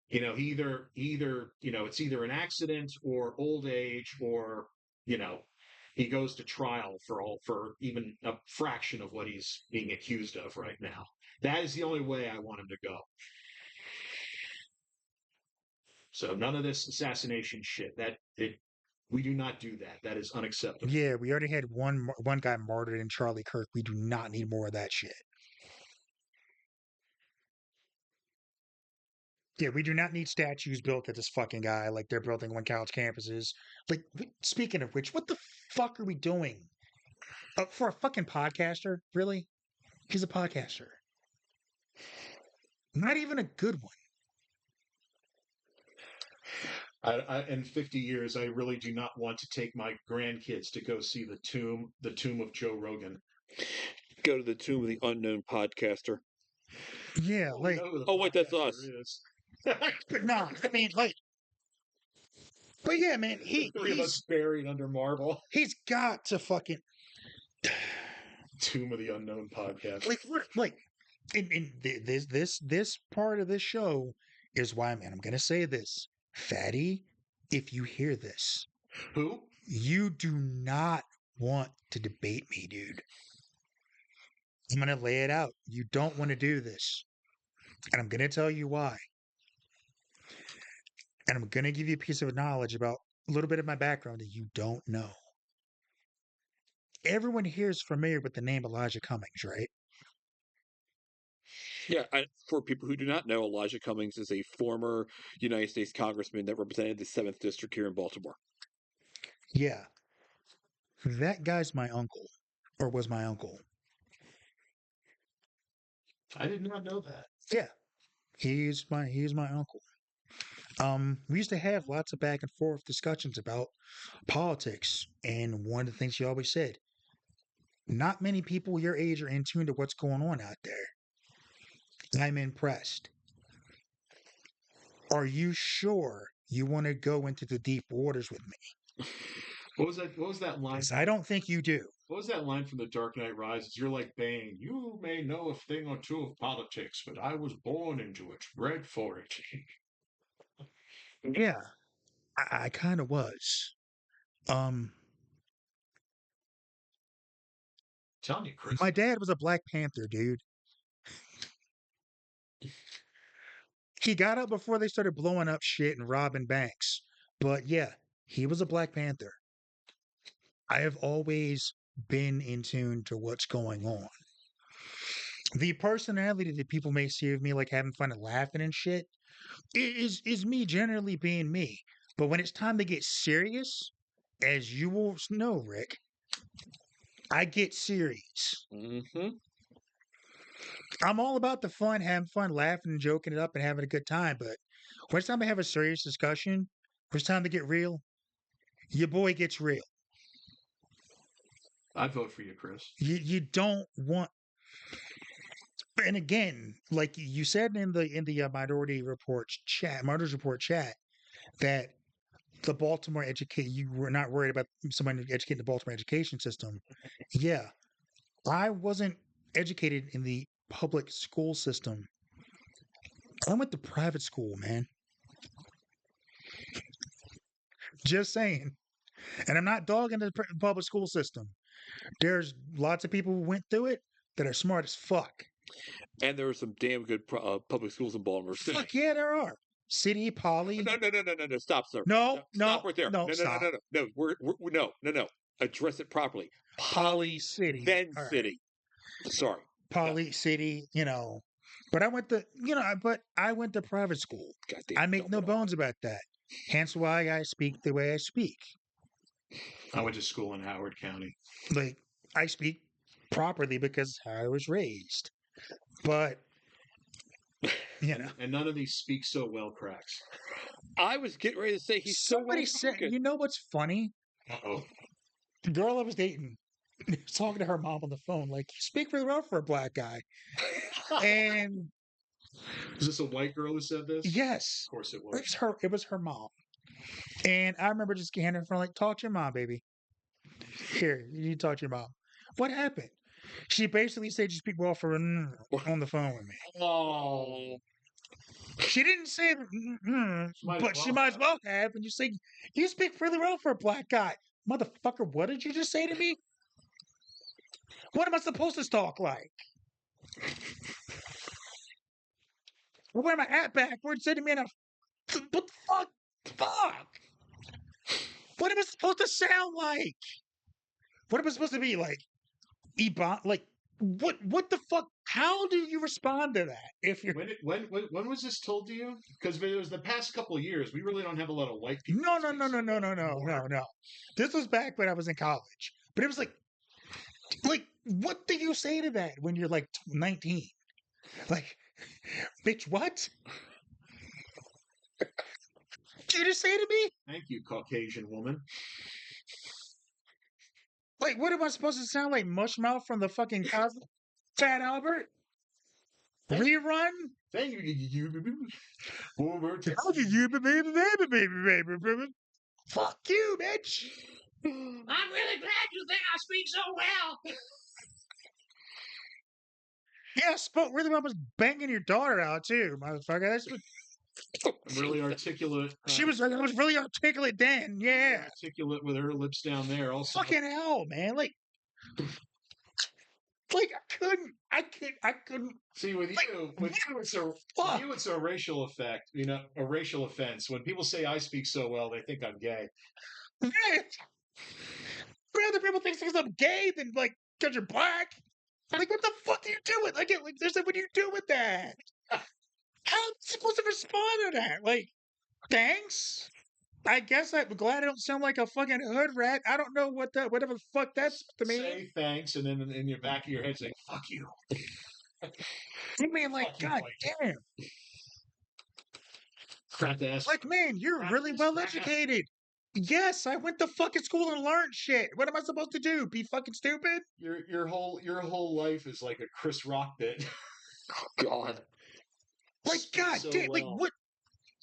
You know, it's either an accident or old age, or he goes to trial for even a fraction of what he's being accused of right now. That is the only way I want him to go. So none of this assassination shit. We do not do that. That is unacceptable. Yeah, we already had one guy martyred in Charlie Kirk. We do not need more of that shit. Yeah, we do not need statues built to this fucking guy like they're building on college campuses. Like, speaking of which, what the fuck are we doing? For a fucking podcaster? Really? He's a podcaster. Not even a good one. In 50 years, I really do not want to take my grandkids to go see the tomb of Joe Rogan. Go to the tomb of the unknown podcaster. Yeah, like. Oh, wait, that's us. But no, I mean, like. But yeah, man, Three of us buried under marble. He's got to fucking. Tomb of the Unknown podcast. Like, in this part of this show is why, man, I'm gonna say this, Fatty. If you hear this, who you do not want to debate me, dude. I'm gonna lay it out. You don't want to do this, and I'm gonna tell you why. And I'm gonna give you a piece of knowledge about a little bit of my background that you don't know. Everyone here is familiar with the name Elijah Cummings, right? Yeah, for people who do not know, Elijah Cummings is a former United States congressman that represented the 7th District here in Baltimore. Yeah. That guy's my uncle, or was my uncle. I did not know that. Yeah. He's my uncle. We used to have lots of back and forth discussions about politics, and one of the things he always said, not many people your age are in tune to what's going on out there. I'm impressed. Are you sure you want to go into the deep waters with me? What was that line? I don't think you do. What was that line from The Dark Knight Rises? You're like Bane. You may know a thing or two of politics, but I was born into it, bred for it. Yeah, I kind of was. Telling you, Chris. My dad was a Black Panther, dude. He got up before they started blowing up shit and robbing banks. But yeah, he was a Black Panther. I have always been in tune to what's going on. The personality that people may see of me like having fun and laughing and shit is me generally being me. But when it's time to get serious, as you will know, Rick, I get serious. Mm-hmm. I'm all about the fun, having fun, laughing and joking it up and having a good time. But when it's time to have a serious discussion, when it's time to get real, your boy gets real. I'd vote for you, Chris. You don't want. And again, like you said in the Minority Report chat, that the Baltimore you were not worried about someone educating the Baltimore education system. Yeah, I wasn't educated in the public school system. I went to private school, man. Just saying. And I'm not dogging the public school system. There's lots of people who went through it that are smart as fuck. And there are some damn good public schools in Baltimore City. Fuck yeah, there are. City, Poly. No. Stop, sir. No. Stop right there. No, stop. No. Address it properly. Poly City. Then All right. City. Sorry. Poly City, But I went to private school. Goddamn, I make no bones about that. Hence why I speak the way I speak. I went to school in Howard County. Like, I speak properly because I was raised. But, And none of these speak so well cracks. I was getting ready to say he's somebody so said, you know what's funny? Uh-oh. The girl I was dating was talking to her mom on the phone, like, you speak really well for a black guy. And is this a white girl who said this? yes. Of course it was. It was her mom. And I remember just handing her phone, like, talk to your mom, baby. Here, you need to talk to your mom. What happened? She basically said you speak well for on the phone with me. Oh. She didn't say, but she might as well have. And you say, you speak really well for a black guy. Motherfucker, what did you just say to me? What am I supposed to talk like? I wear my hat backwards, sitting me in a. What the fuck? Fuck! What am I supposed to sound like? What am I supposed to be like? Like, what the fuck? How do you respond to that? If you're When was this told to you? Because it was the past couple of years. We really don't have a lot of white people. No. This was back when I was in college. But it was like, what do you say to that when you're like 19? Like, bitch, what? Did you just say to me? Thank you, Caucasian woman. Like, what am I supposed to sound like? Mushmouth from the fucking Cosmo? Fat Albert? Rerun? Thank you. Fuck you, bitch. I'm really glad you think I speak so well. Yeah, I spoke really well. I was banging your daughter out too, motherfucker. That's what, Really articulate. I was really articulate then. Yeah. Articulate with her lips down there. Also, Fucking hell, man. Like I couldn't. see with you, it's a racial effect. You know, a racial offense. When people say I speak so well, they think I'm gay. Rather people think I'm gay than like because you're black. Like, what the fuck are you doing? Like, there's what do you do with that? How am I supposed to respond to that? Like, thanks. I guess I'm glad I don't sound like a fucking hood rat. I don't know whatever the fuck that's to me. Say thanks, and then in your back of your head say "fuck you." I mean, like, Fucking god white. damn. Crap ass. Like, man, you're really well educated. Yes, I went to fucking school and learned shit. What am I supposed to do? Be fucking stupid? Your whole life is like a Chris Rock bit. God. Like, Speak god so damn, like well. what?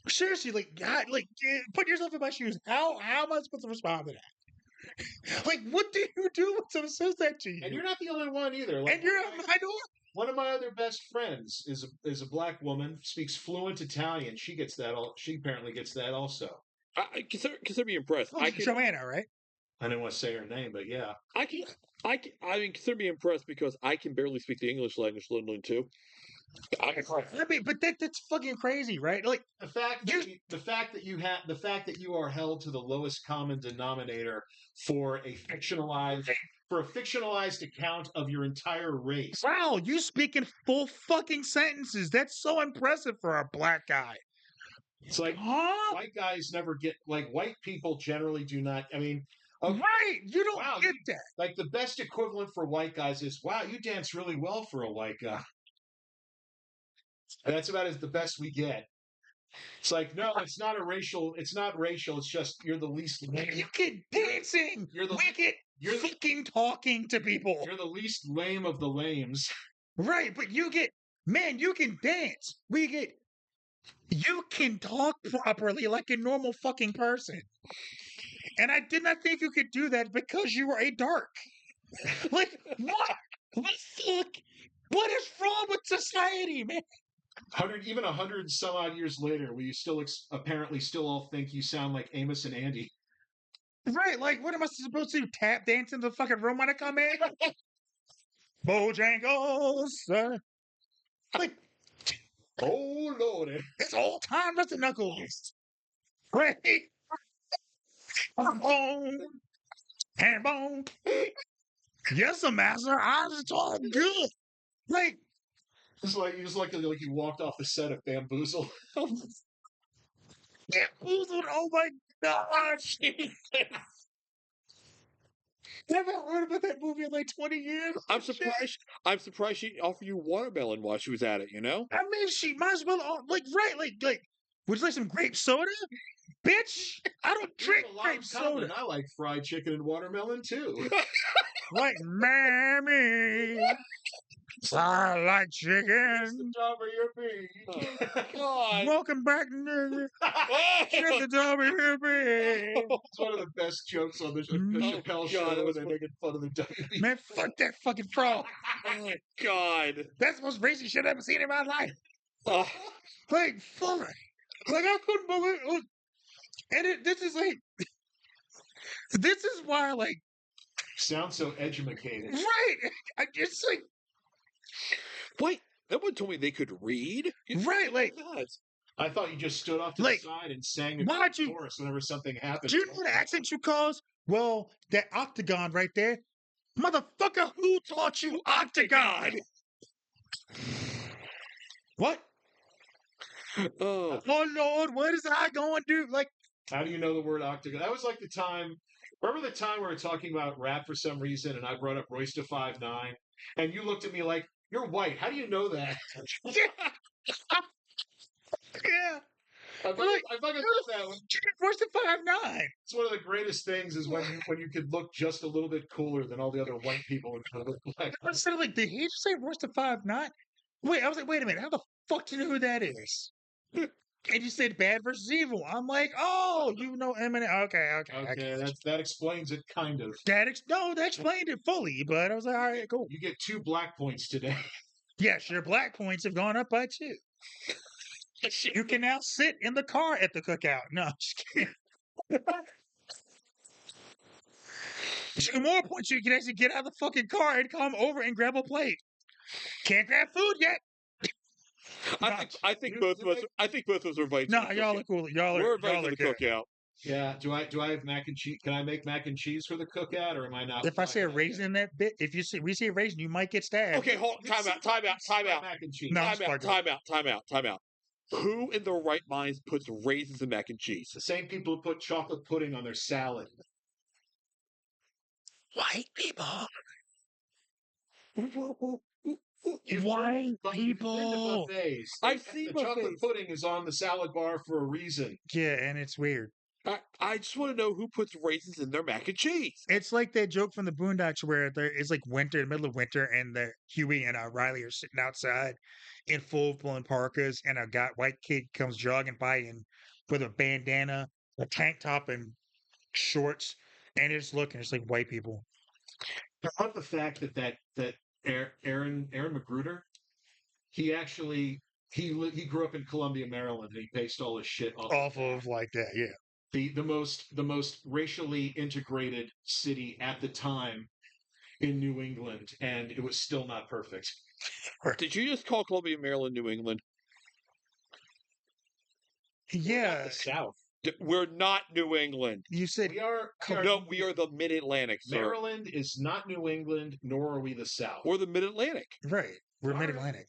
Seriously, like, God, like, put yourself in my shoes. How am I supposed to respond to that? Like, what do you do when someone says that to you? And you're not the only one either. Like, And you're a minority. one of my other best friends is a black woman, speaks fluent Italian. She gets that. She apparently gets that also. I consider me impressed. Oh, Joanna, right? I didn't want to say her name, but yeah. I mean, consider me impressed because I can barely speak the English language, let alone two. I mean, but that's fucking crazy, right? Like, The fact that you are held to the lowest common denominator for a fictionalized account of your entire race. wow, you speak in full fucking sentences. That's so impressive for a black guy. It's like Huh? white guys never get like white people generally do not. I mean, Right? You don't wow, get that. like the best equivalent for white guys is wow, you dance really well for a white guy. And that's about the best we get. It's like, no, it's not racial. It's just you're the least lame. You get dancing. You're the- we get fucking talking to people. You're the least lame of the lames. Right, but you can dance. You can talk properly like a normal fucking person. And I did not think you could do that because you were a dark. Like, what? What the fuck? What is wrong with society, man? 100 some odd years later, we still apparently still all think you sound like Amos and Andy. Right, like, what am I supposed to do? Tap dance in the fucking room when I come in? Bojangles. Like, Oh lordy! it's all time Mr. Knuckles. Right? Bone and bone. Yes, sir, master. I just talk good. Like, Just like you walked off the set of Bamboozle. oh my gosh. Haven't heard about that movie in like 20 years. I'm surprised she offered you watermelon while she was at it, you know? I mean, she might as well, like, would you like some grape soda? Bitch, I don't drink grape soda. I like fried chicken and watermelon too. Like, mammy, I like chicken. Top of your bean. God. Welcome back, nigga. Shut the top of your bean. It's one of the best jokes on the Chappelle show God, that when was they're making fun of the WB. Man, fuck that fucking frog. Oh, God. That's the most racist shit I've ever seen in my life. Like, fuck. Like, I couldn't believe it. And this is like, this is why, like, Sounds so educated. right. It's like, Wait, no one told me they could read. right, like, I thought you just stood off to Like, the side and sang a why'd you- chorus whenever something happened. do you know what accent you cause? Well, that octagon right there. Motherfucker, who taught you octagon? What? Oh, Oh, Lord, what is I going to do? Like, How do you know the word octagon? That was like the time. Remember the time we were talking about rap for some reason, and I brought up Royce to 5'9", and you looked at me like, "You're white. How do you know that?" yeah. I fucking love that one. Where's the 5'9"? It's one of the greatest things is when you could look just a little bit cooler than all the other white people in front of the black. I was like, did he just say where's the 5'9"? Wait, I was like, wait a minute, how the fuck do you know who that is? And you said bad versus evil. I'm like, oh, you know Eminem. Okay. Okay, that explains it kind of. That explained it fully, but I was like, all right, cool. You get 2 black points today. Yes, your black points have gone up by 2. You can now sit in the car at the cookout. No, I'm just kidding. 2 more points, you can actually get out of the fucking car and come over and grab a plate. Can't grab food yet. I think both of us. I think both of us are invited. No, to the y'all cookout. are cool. Y'all We're are invited to the good. cookout. Yeah. Do I have mac and cheese? Can I make mac and cheese for the cookout, or am I not? If I say a raisin in that bit, if we see a raisin, you might get stabbed. Okay, hold. Time out. Mac and cheese. No, I'm just Time out. Who in their right minds puts raisins in mac and cheese? The same people who put chocolate pudding on their salad. White people. You've White been to people. buffets. I've seen the chocolate buffets. pudding is on the salad bar for a reason. Yeah, and it's weird. I just want to know who puts raisins in their mac and cheese. It's like that joke from the Boondocks where it's like winter, the middle of winter, and the Huey and Riley are sitting outside in full blown parkas, and a white kid comes jogging by and with a bandana, a tank top, and shorts, and it's looking, it's like white people. How about the fact that Aaron Magruder, he actually he grew up in Columbia, Maryland, and he based all his shit Off of like that, yeah. the most racially integrated city at the time in New England, and it was still not perfect. Did you just call Columbia, Maryland, New England? Yeah, the South. We're not New England. you said We are. No, we are the Mid-Atlantic, sir. Maryland is not New England, nor are we the South. We're the Mid-Atlantic. right. We're All right. Mid-Atlantic.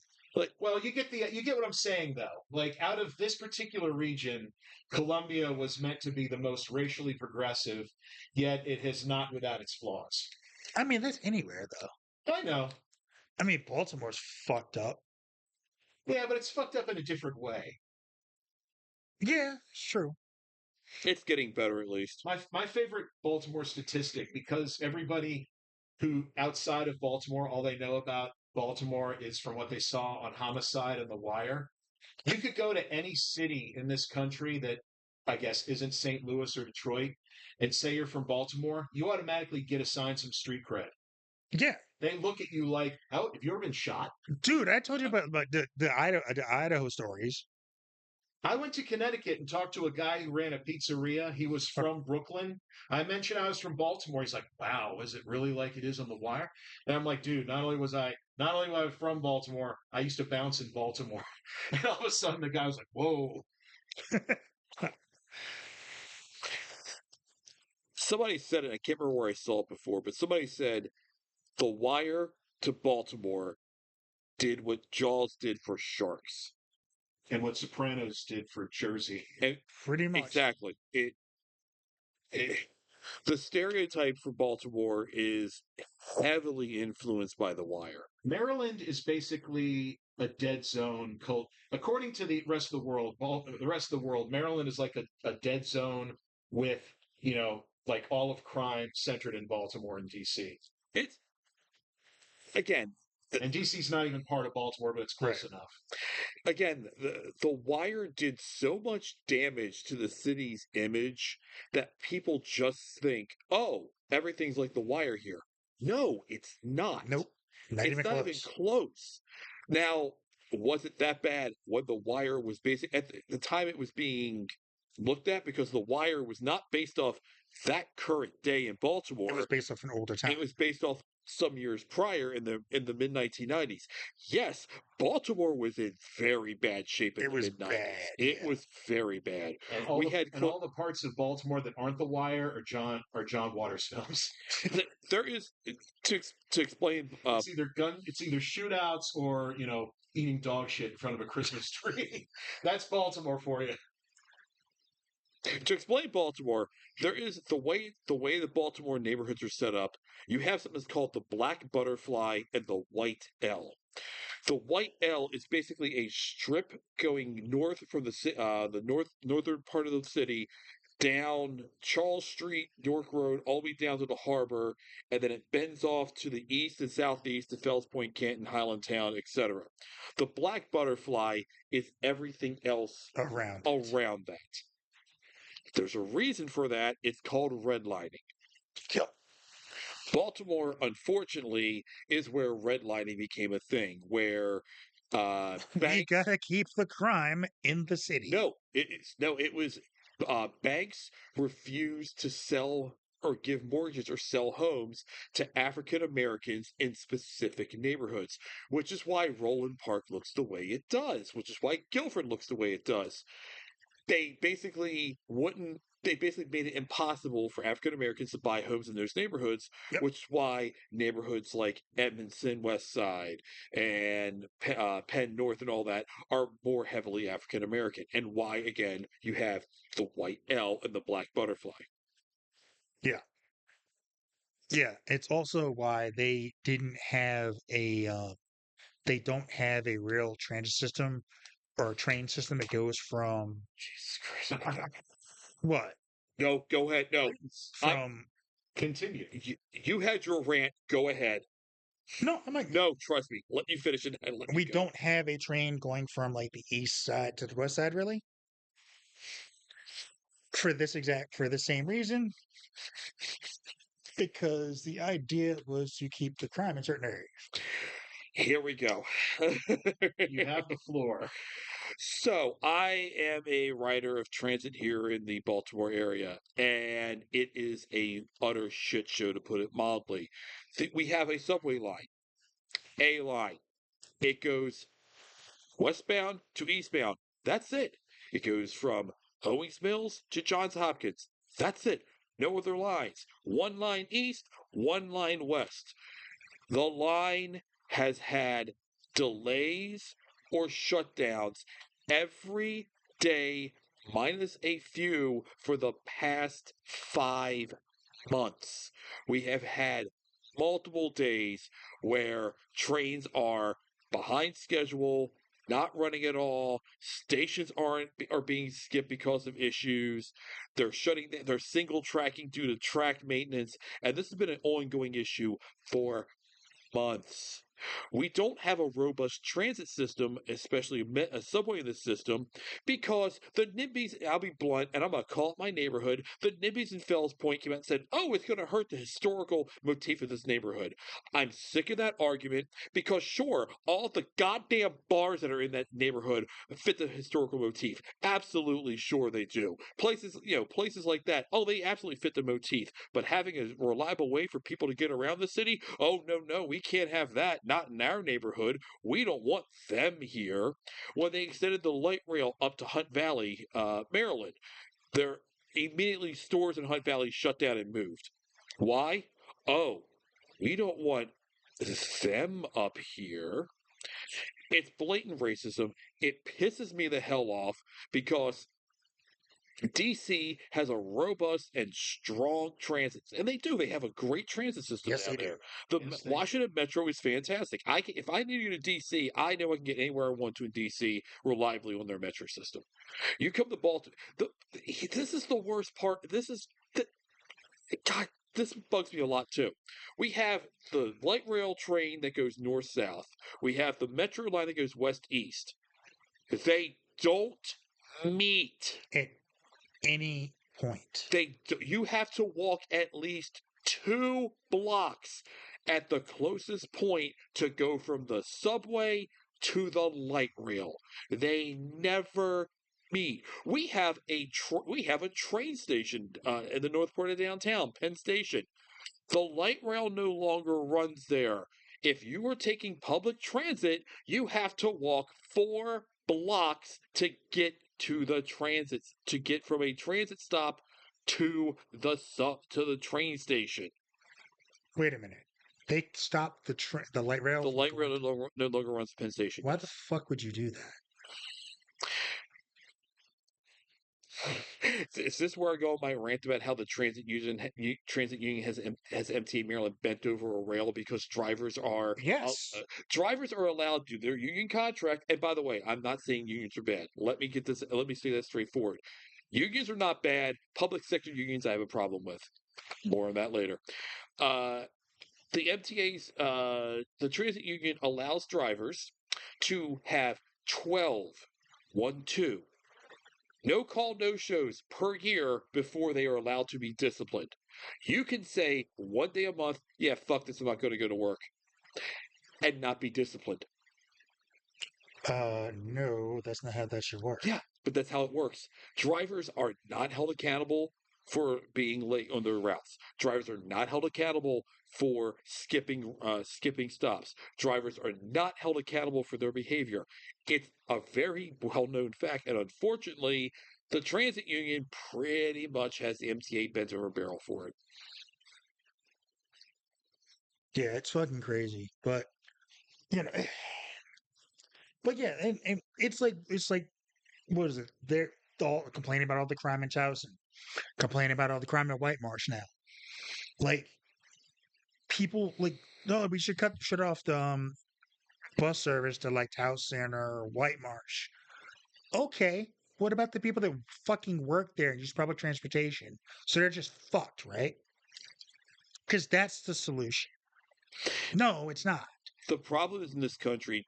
Well, you get what I'm saying though. Like out of this particular region, Columbia was meant to be the most racially progressive, yet it has not without its flaws. I mean, that's anywhere though. I know. I mean, Baltimore's fucked up. Yeah, but it's fucked up in a different way. Yeah, it's true. It's getting better, at least. My favorite Baltimore statistic, because everybody who outside of Baltimore, all they know about Baltimore is from what they saw on Homicide and The Wire. You could go to any city in this country that I guess isn't St. Louis or Detroit and say you're from Baltimore, you automatically get assigned some street cred. Yeah. They look at you like, "Oh, have you ever been shot?" Dude, I told you about the Idaho stories. I went to Connecticut and talked to a guy who ran a pizzeria. He was from Brooklyn. I mentioned I was from Baltimore. He's like, "Wow, is it really like it is on The Wire?" And I'm like, "Dude, not only was I from Baltimore, I used to bounce in Baltimore." And all of a sudden, the guy was like, "Whoa." Somebody said it, I can't remember where I saw it before, but somebody said The Wire to Baltimore did what Jaws did for sharks. And what Sopranos did for Jersey. And Pretty much. exactly. The stereotype for Baltimore is heavily influenced by The Wire. Maryland is basically a dead zone. According to the rest of the world, Maryland is like a dead zone with, like all of crime centered in Baltimore and D.C. It's, again, and DC's not even part of Baltimore, but it's close enough. Again, the Wire did so much damage to the city's image that people just think, oh, everything's like The Wire here. No, it's not. Nope. Not It's even not close. even close. Now, wasn't that bad when The Wire was basic at the time it was being looked at, because The Wire was not based off that current day in Baltimore. It was based off an older time. It was based off some years prior in the mid 1990s. Yes, Baltimore was in very bad shape in It the was mid 90s. bad, It yeah. was very bad. And all, We the, had and all the parts of Baltimore that aren't The Wire are John Waters films. there is to explain. It's either shootouts or eating dog shit in front of a Christmas tree. That's Baltimore for you. To explain Baltimore, there is the way the Baltimore neighborhoods are set up. You have something that's called the Black Butterfly and the White L. The White L is basically a strip going north from the northern part of the city, down Charles Street, York Road, all the way down to the harbor, and then it bends off to the east and southeast to Fells Point, Canton, Highlandtown, etc. The Black Butterfly is everything else around that. There's a reason for that. It's called redlining. Yep. Baltimore, unfortunately, is where redlining became a thing, where You banks. gotta keep the crime in the city. It was banks refused to sell or give mortgages or sell homes to African Americans in specific neighborhoods, which is why Roland Park looks the way it does, which is why Guilford looks the way it does. They basically made it impossible for African Americans to buy homes in those neighborhoods, Yep. which is why neighborhoods like Edmondson West Side and Penn North and all that are more heavily African American, and why, again, you have the White L and the Black Butterfly. Yeah. Yeah. It's also why they didn't have they don't have a real transit system or a train system that goes from Jesus Christ. what? No, go ahead. No. From Continue. You had your rant. Go ahead. no, I'm like No, trust me. Let me finish it and let we you go. don't have a train going from like the east side to the west side, really. For the same reason, because the idea was to keep the crime in certain areas. Here we go. You have the floor. So, I am a writer of transit here in the Baltimore area, and it is a utter shit show, to put it mildly. We have a subway line, A line. It goes westbound to eastbound. That's it. It goes from Owings Mills to Johns Hopkins. That's it. No other lines. One line east, one line west. The line has had delays or shutdowns every day, minus a few, for the past 5 months. We have had multiple days where trains are behind schedule, not running at all. Stations are being skipped because of issues. They're single tracking due to track maintenance, and this has been an ongoing issue for months. We don't have a robust transit system, especially a subway in the system, because the NIMBYs, I'll be blunt, and I'm going to call it my neighborhood, the NIMBYs in Fells Point came out and said, oh, it's going to hurt the historical motif of this neighborhood. I'm sick of that argument, because sure, all the goddamn bars that are in that neighborhood fit the historical motif. Absolutely sure they do. Places like that, oh, they absolutely fit the motif. But having a reliable way for people to get around the city, oh, no, we can't have that. Not in our neighborhood. We don't want them here. When they extended the light rail up to Hunt Valley, Maryland, there immediately stores in Hunt Valley shut down and moved. Why? Oh, we don't want them up here. It's blatant racism. It pisses me the hell off, because DC has a robust and strong transit, and they do. They have a great transit system Yes, down they do. there. The Yes, they Washington Metro is fantastic. If I need to go to DC, I know I can get anywhere I want to in DC reliably on their metro system. You come to Baltimore. This is the worst part. God. This bugs me a lot too. We have the light rail train that goes north south. We have the metro line that goes west east. They don't meet. At any point. You have to walk at least 2 blocks at the closest point to go from the subway to the light rail. They never meet. We have a train station in the north part of downtown, Penn Station. The light rail no longer runs there. If you are taking public transit, you have to walk 4 blocks to get to get from a transit stop to the train station. Wait a minute. They stopped the light rail. The from light rail going- no longer runs to Penn Station. Why the fuck would you do that? Is this where I go on my rant about how the transit union has MTA Maryland bent over a rail because Yes. drivers are allowed to do their union contract. And by the way, I'm not saying unions are bad. Let me say that straightforward. Unions are not bad. Public sector unions I have a problem with. More on that later. The MTA's the transit union allows drivers to have 12 2 no call, no shows per year before they are allowed to be disciplined. You can say 1 day a month, yeah, fuck this, I'm not going to go to work, and not be disciplined. No, that's not how that should work. Yeah, but that's how it works. Drivers are not held accountable for being late on their routes. Drivers are not held accountable for skipping stops. Drivers are not held accountable for their behavior. It's a very well-known fact, and unfortunately, the transit union pretty much has the MTA bent over a barrel for it. Yeah, it's fucking crazy. But you know, but yeah, and it's like what is it? They're all complaining about all the crime in Towson, complaining about all the crime in White Marsh now. Like people like, no, we should shut off the bus service to like Towson or White Marsh. Okay, what about the people that fucking work there and use public transportation? So they're just fucked, right? Because that's the solution. No, it's not. The problem is in this country,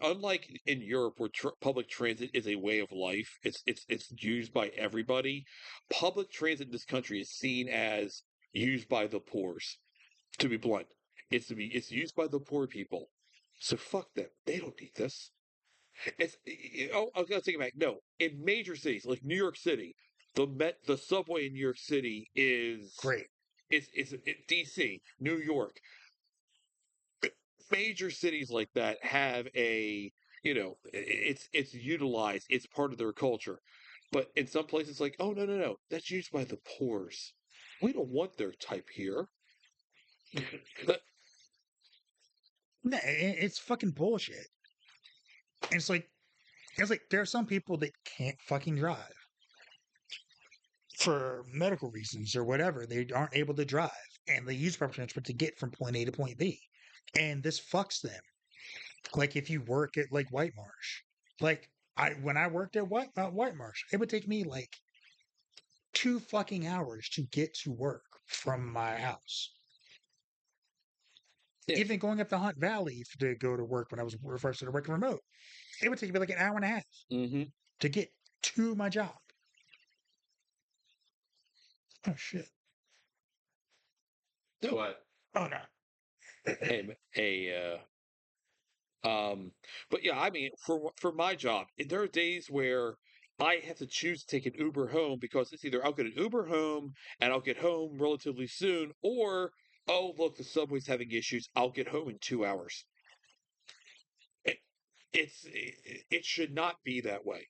unlike in Europe where public transit is a way of life, it's used by everybody. Public transit in this country is seen as used by the poors. To be blunt, it's used by the poor people. So fuck them. They don't need this. I was gonna take it back. No, in major cities like New York City, the subway in New York City is Great. It's DC, New York. Major cities like that have it's utilized, it's part of their culture. But in some places like, oh no, that's used by the poors. We don't want their type here. No, it's fucking bullshit. And it's like there are some people that can't fucking drive for medical reasons or whatever. They aren't able to drive, and they use public transport to get from point A to point B. And this fucks them. Like if you work at like White Marsh, like when I worked at White Marsh, it would take me like 2 fucking hours to get to work from my house. Yeah. Even going up the Hunt Valley to go to work when I was first started working remote, it would take me like an hour and a half to get to my job. Oh shit! What? Oh no! But yeah, I mean, for my job, there are days where I have to choose to take an Uber home because it's either I'll get an Uber home and I'll get home relatively soon, or oh look, the subway's having issues. I'll get home in 2 hours. It should not be that way.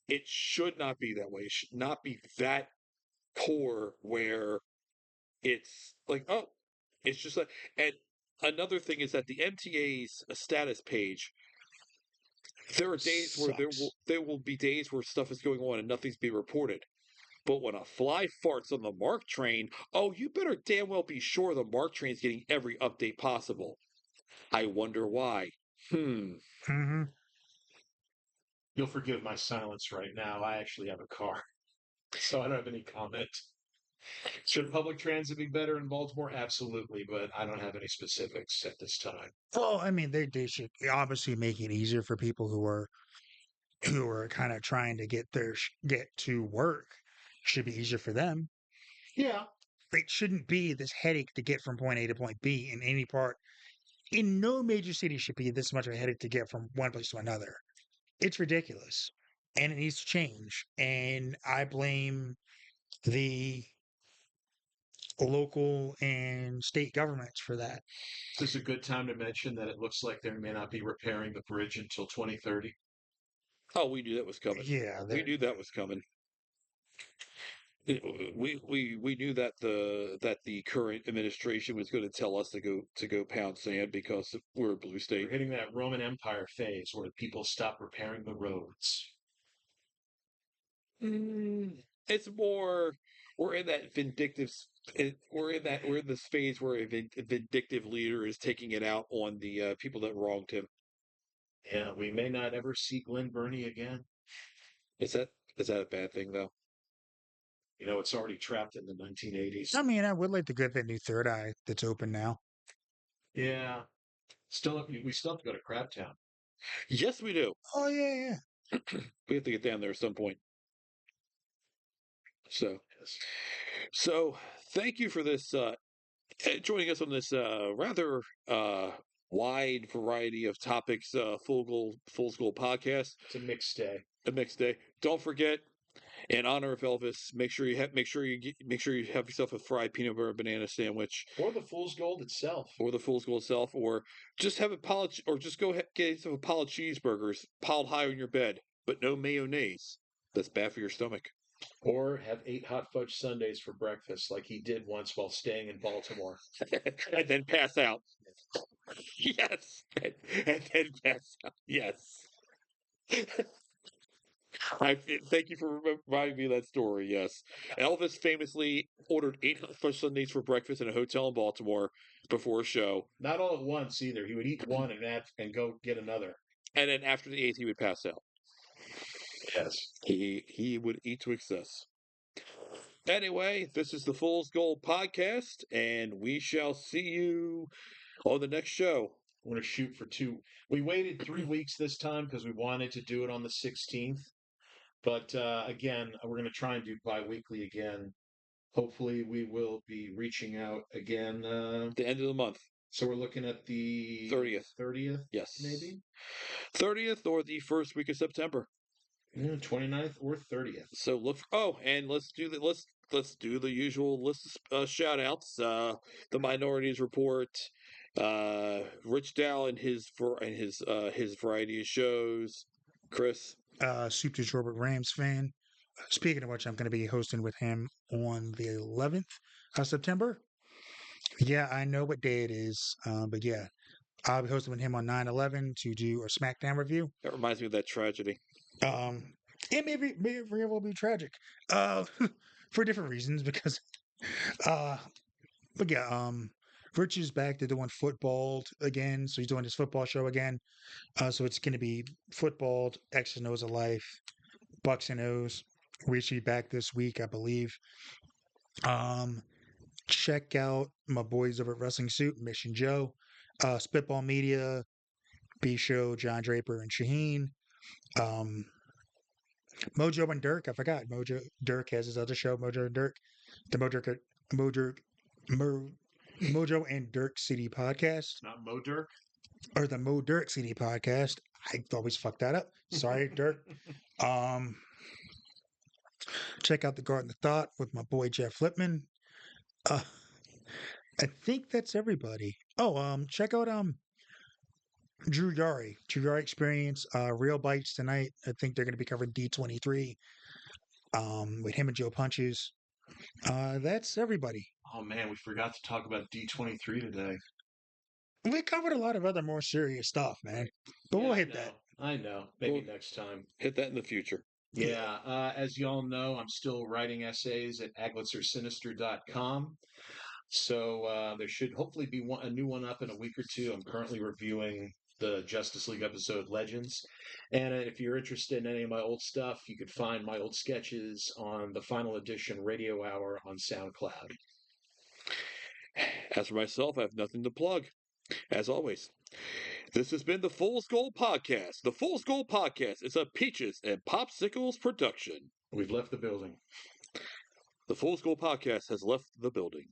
It should not be that way. It should not be that poor where it's like, oh, it's just like, and another thing is that the MTA's status page, there are days where Sucks. there will be days where stuff is going on and nothing's being reported. But when a fly farts on the MARC train, oh, you better damn well be sure the MARC train's getting every update possible. I wonder why. Mm-hmm. You'll forgive my silence right now. I actually have a car, so I don't have any comment. Should public transit be better in Baltimore? Absolutely, but I don't have any specifics at this time. Well, I mean, they should obviously make it easier for people who are kind of trying to get to work. Should be easier for them. Yeah. It shouldn't be this headache to get from point A to point B in any part, in no major city should be this much of a headache to get from one place to another. It's ridiculous, and it needs to change. And I blame the local and state governments for that. This is a good time to mention that it looks like they may not be repairing the bridge until 2030. Oh, we knew that was coming. Yeah, We knew that was coming. We knew that the current administration was going to tell us to go pound sand because we're a blue We're state. hitting that Roman Empire phase where people stop repairing the roads. It's more we're in that vindictive. We're in this phase where a vindictive leader is taking it out on the people that wronged him. Yeah, we may not ever see Glen Burnie again. Is that a bad thing though? You know, it's already trapped in the 1980s. I mean, I would like to get that new Third Eye that's open now. Yeah. We still have to go to Crabtown. Yes, we do. Oh yeah, yeah. We have to get down there at some point. So, Yes. so thank you for this joining us on this rather wide variety of topics. Full School podcast. It's a mixed day. A mixed day. Don't forget, in honor of Elvis, make sure you have yourself a fried peanut butter banana sandwich, Or the Fool's Gold itself. or the Fool's Gold itself, or just have or just go get yourself a pile of cheeseburgers piled high on your bed, but no mayonnaise. That's bad for your stomach. Or have 8 hot fudge sundaes for breakfast like he did once while staying in Baltimore. And then pass out. Yes. And then pass out. Yes. Thank you for reminding me of that story. Yes. Elvis famously ordered 8 hot fudge sundaes for breakfast in a hotel in Baltimore before a show. Not all at once either. He would eat one and go get another. And then after the 8th, he would pass out. Yes. He would eat to excess. Anyway, this is the Fool's Gold podcast, and we shall see you on the next show. We're going to shoot for 2. We waited 3 weeks this time because we wanted to do it on the 16th. But again, we're going to try and do bi-weekly again. Hopefully, we will be reaching out again. The end of the month. So we're looking at the 30th. 30th, Yes. maybe? 30th or the first week of September. 29th or 30th. So look and let's do the usual list of shout outs. The Minorities Report, Rich Dow and his variety of shows. Chris. Soup to Robert Rams fan. Speaking of which, I'm going to be hosting with him on the 11th of September. Yeah, I know what day it is, but yeah, I'll be hosting with him on 9/11 to do a SmackDown review. That reminds me of that tragedy. It may very well be tragic, for different reasons. Because, but yeah, Rich is back to doing football again, so he's doing his football show again. So it's going to be football, X and O's of life, Bucks and O's. We should be back this week, I believe. Check out my boys over at Wrestling Suit, Mission Joe, Spitball Media, B Show, John Draper and Shaheen. Mojo and Dirk, I forgot. Dirk has his other show, Mojo and Dirk, the Mojo and Dirk City podcast. Not Mo Dirk? Or the Mo Dirk City podcast. I always fuck that up. Sorry, Dirk. Check out the Garden of Thought with my boy Jeff Lipman. I think that's everybody. Oh, check out Drew Yari Experience, Real Bites tonight. I think they're going to be covering D23 with him and Joe Punches. That's everybody. Oh man, we forgot to talk about D23 today. We covered a lot of other more serious stuff, man. But we'll hit that. I know. Maybe next time. Hit that in the future. Yeah. As y'all know, I'm still writing essays at agletsersinister.com. So there should hopefully be a new one up in a week or two. I'm currently reviewing the Justice League episode Legends. And if you're interested in any of my old stuff, you could find my old sketches on the Final Edition Radio Hour on SoundCloud. As for myself, I have nothing to plug. As always, this has been the Fool's Gold Podcast. The Fool's Gold Podcast is a Peaches and Popsicles production. We've left the building. The Fool's Gold Podcast has left the building.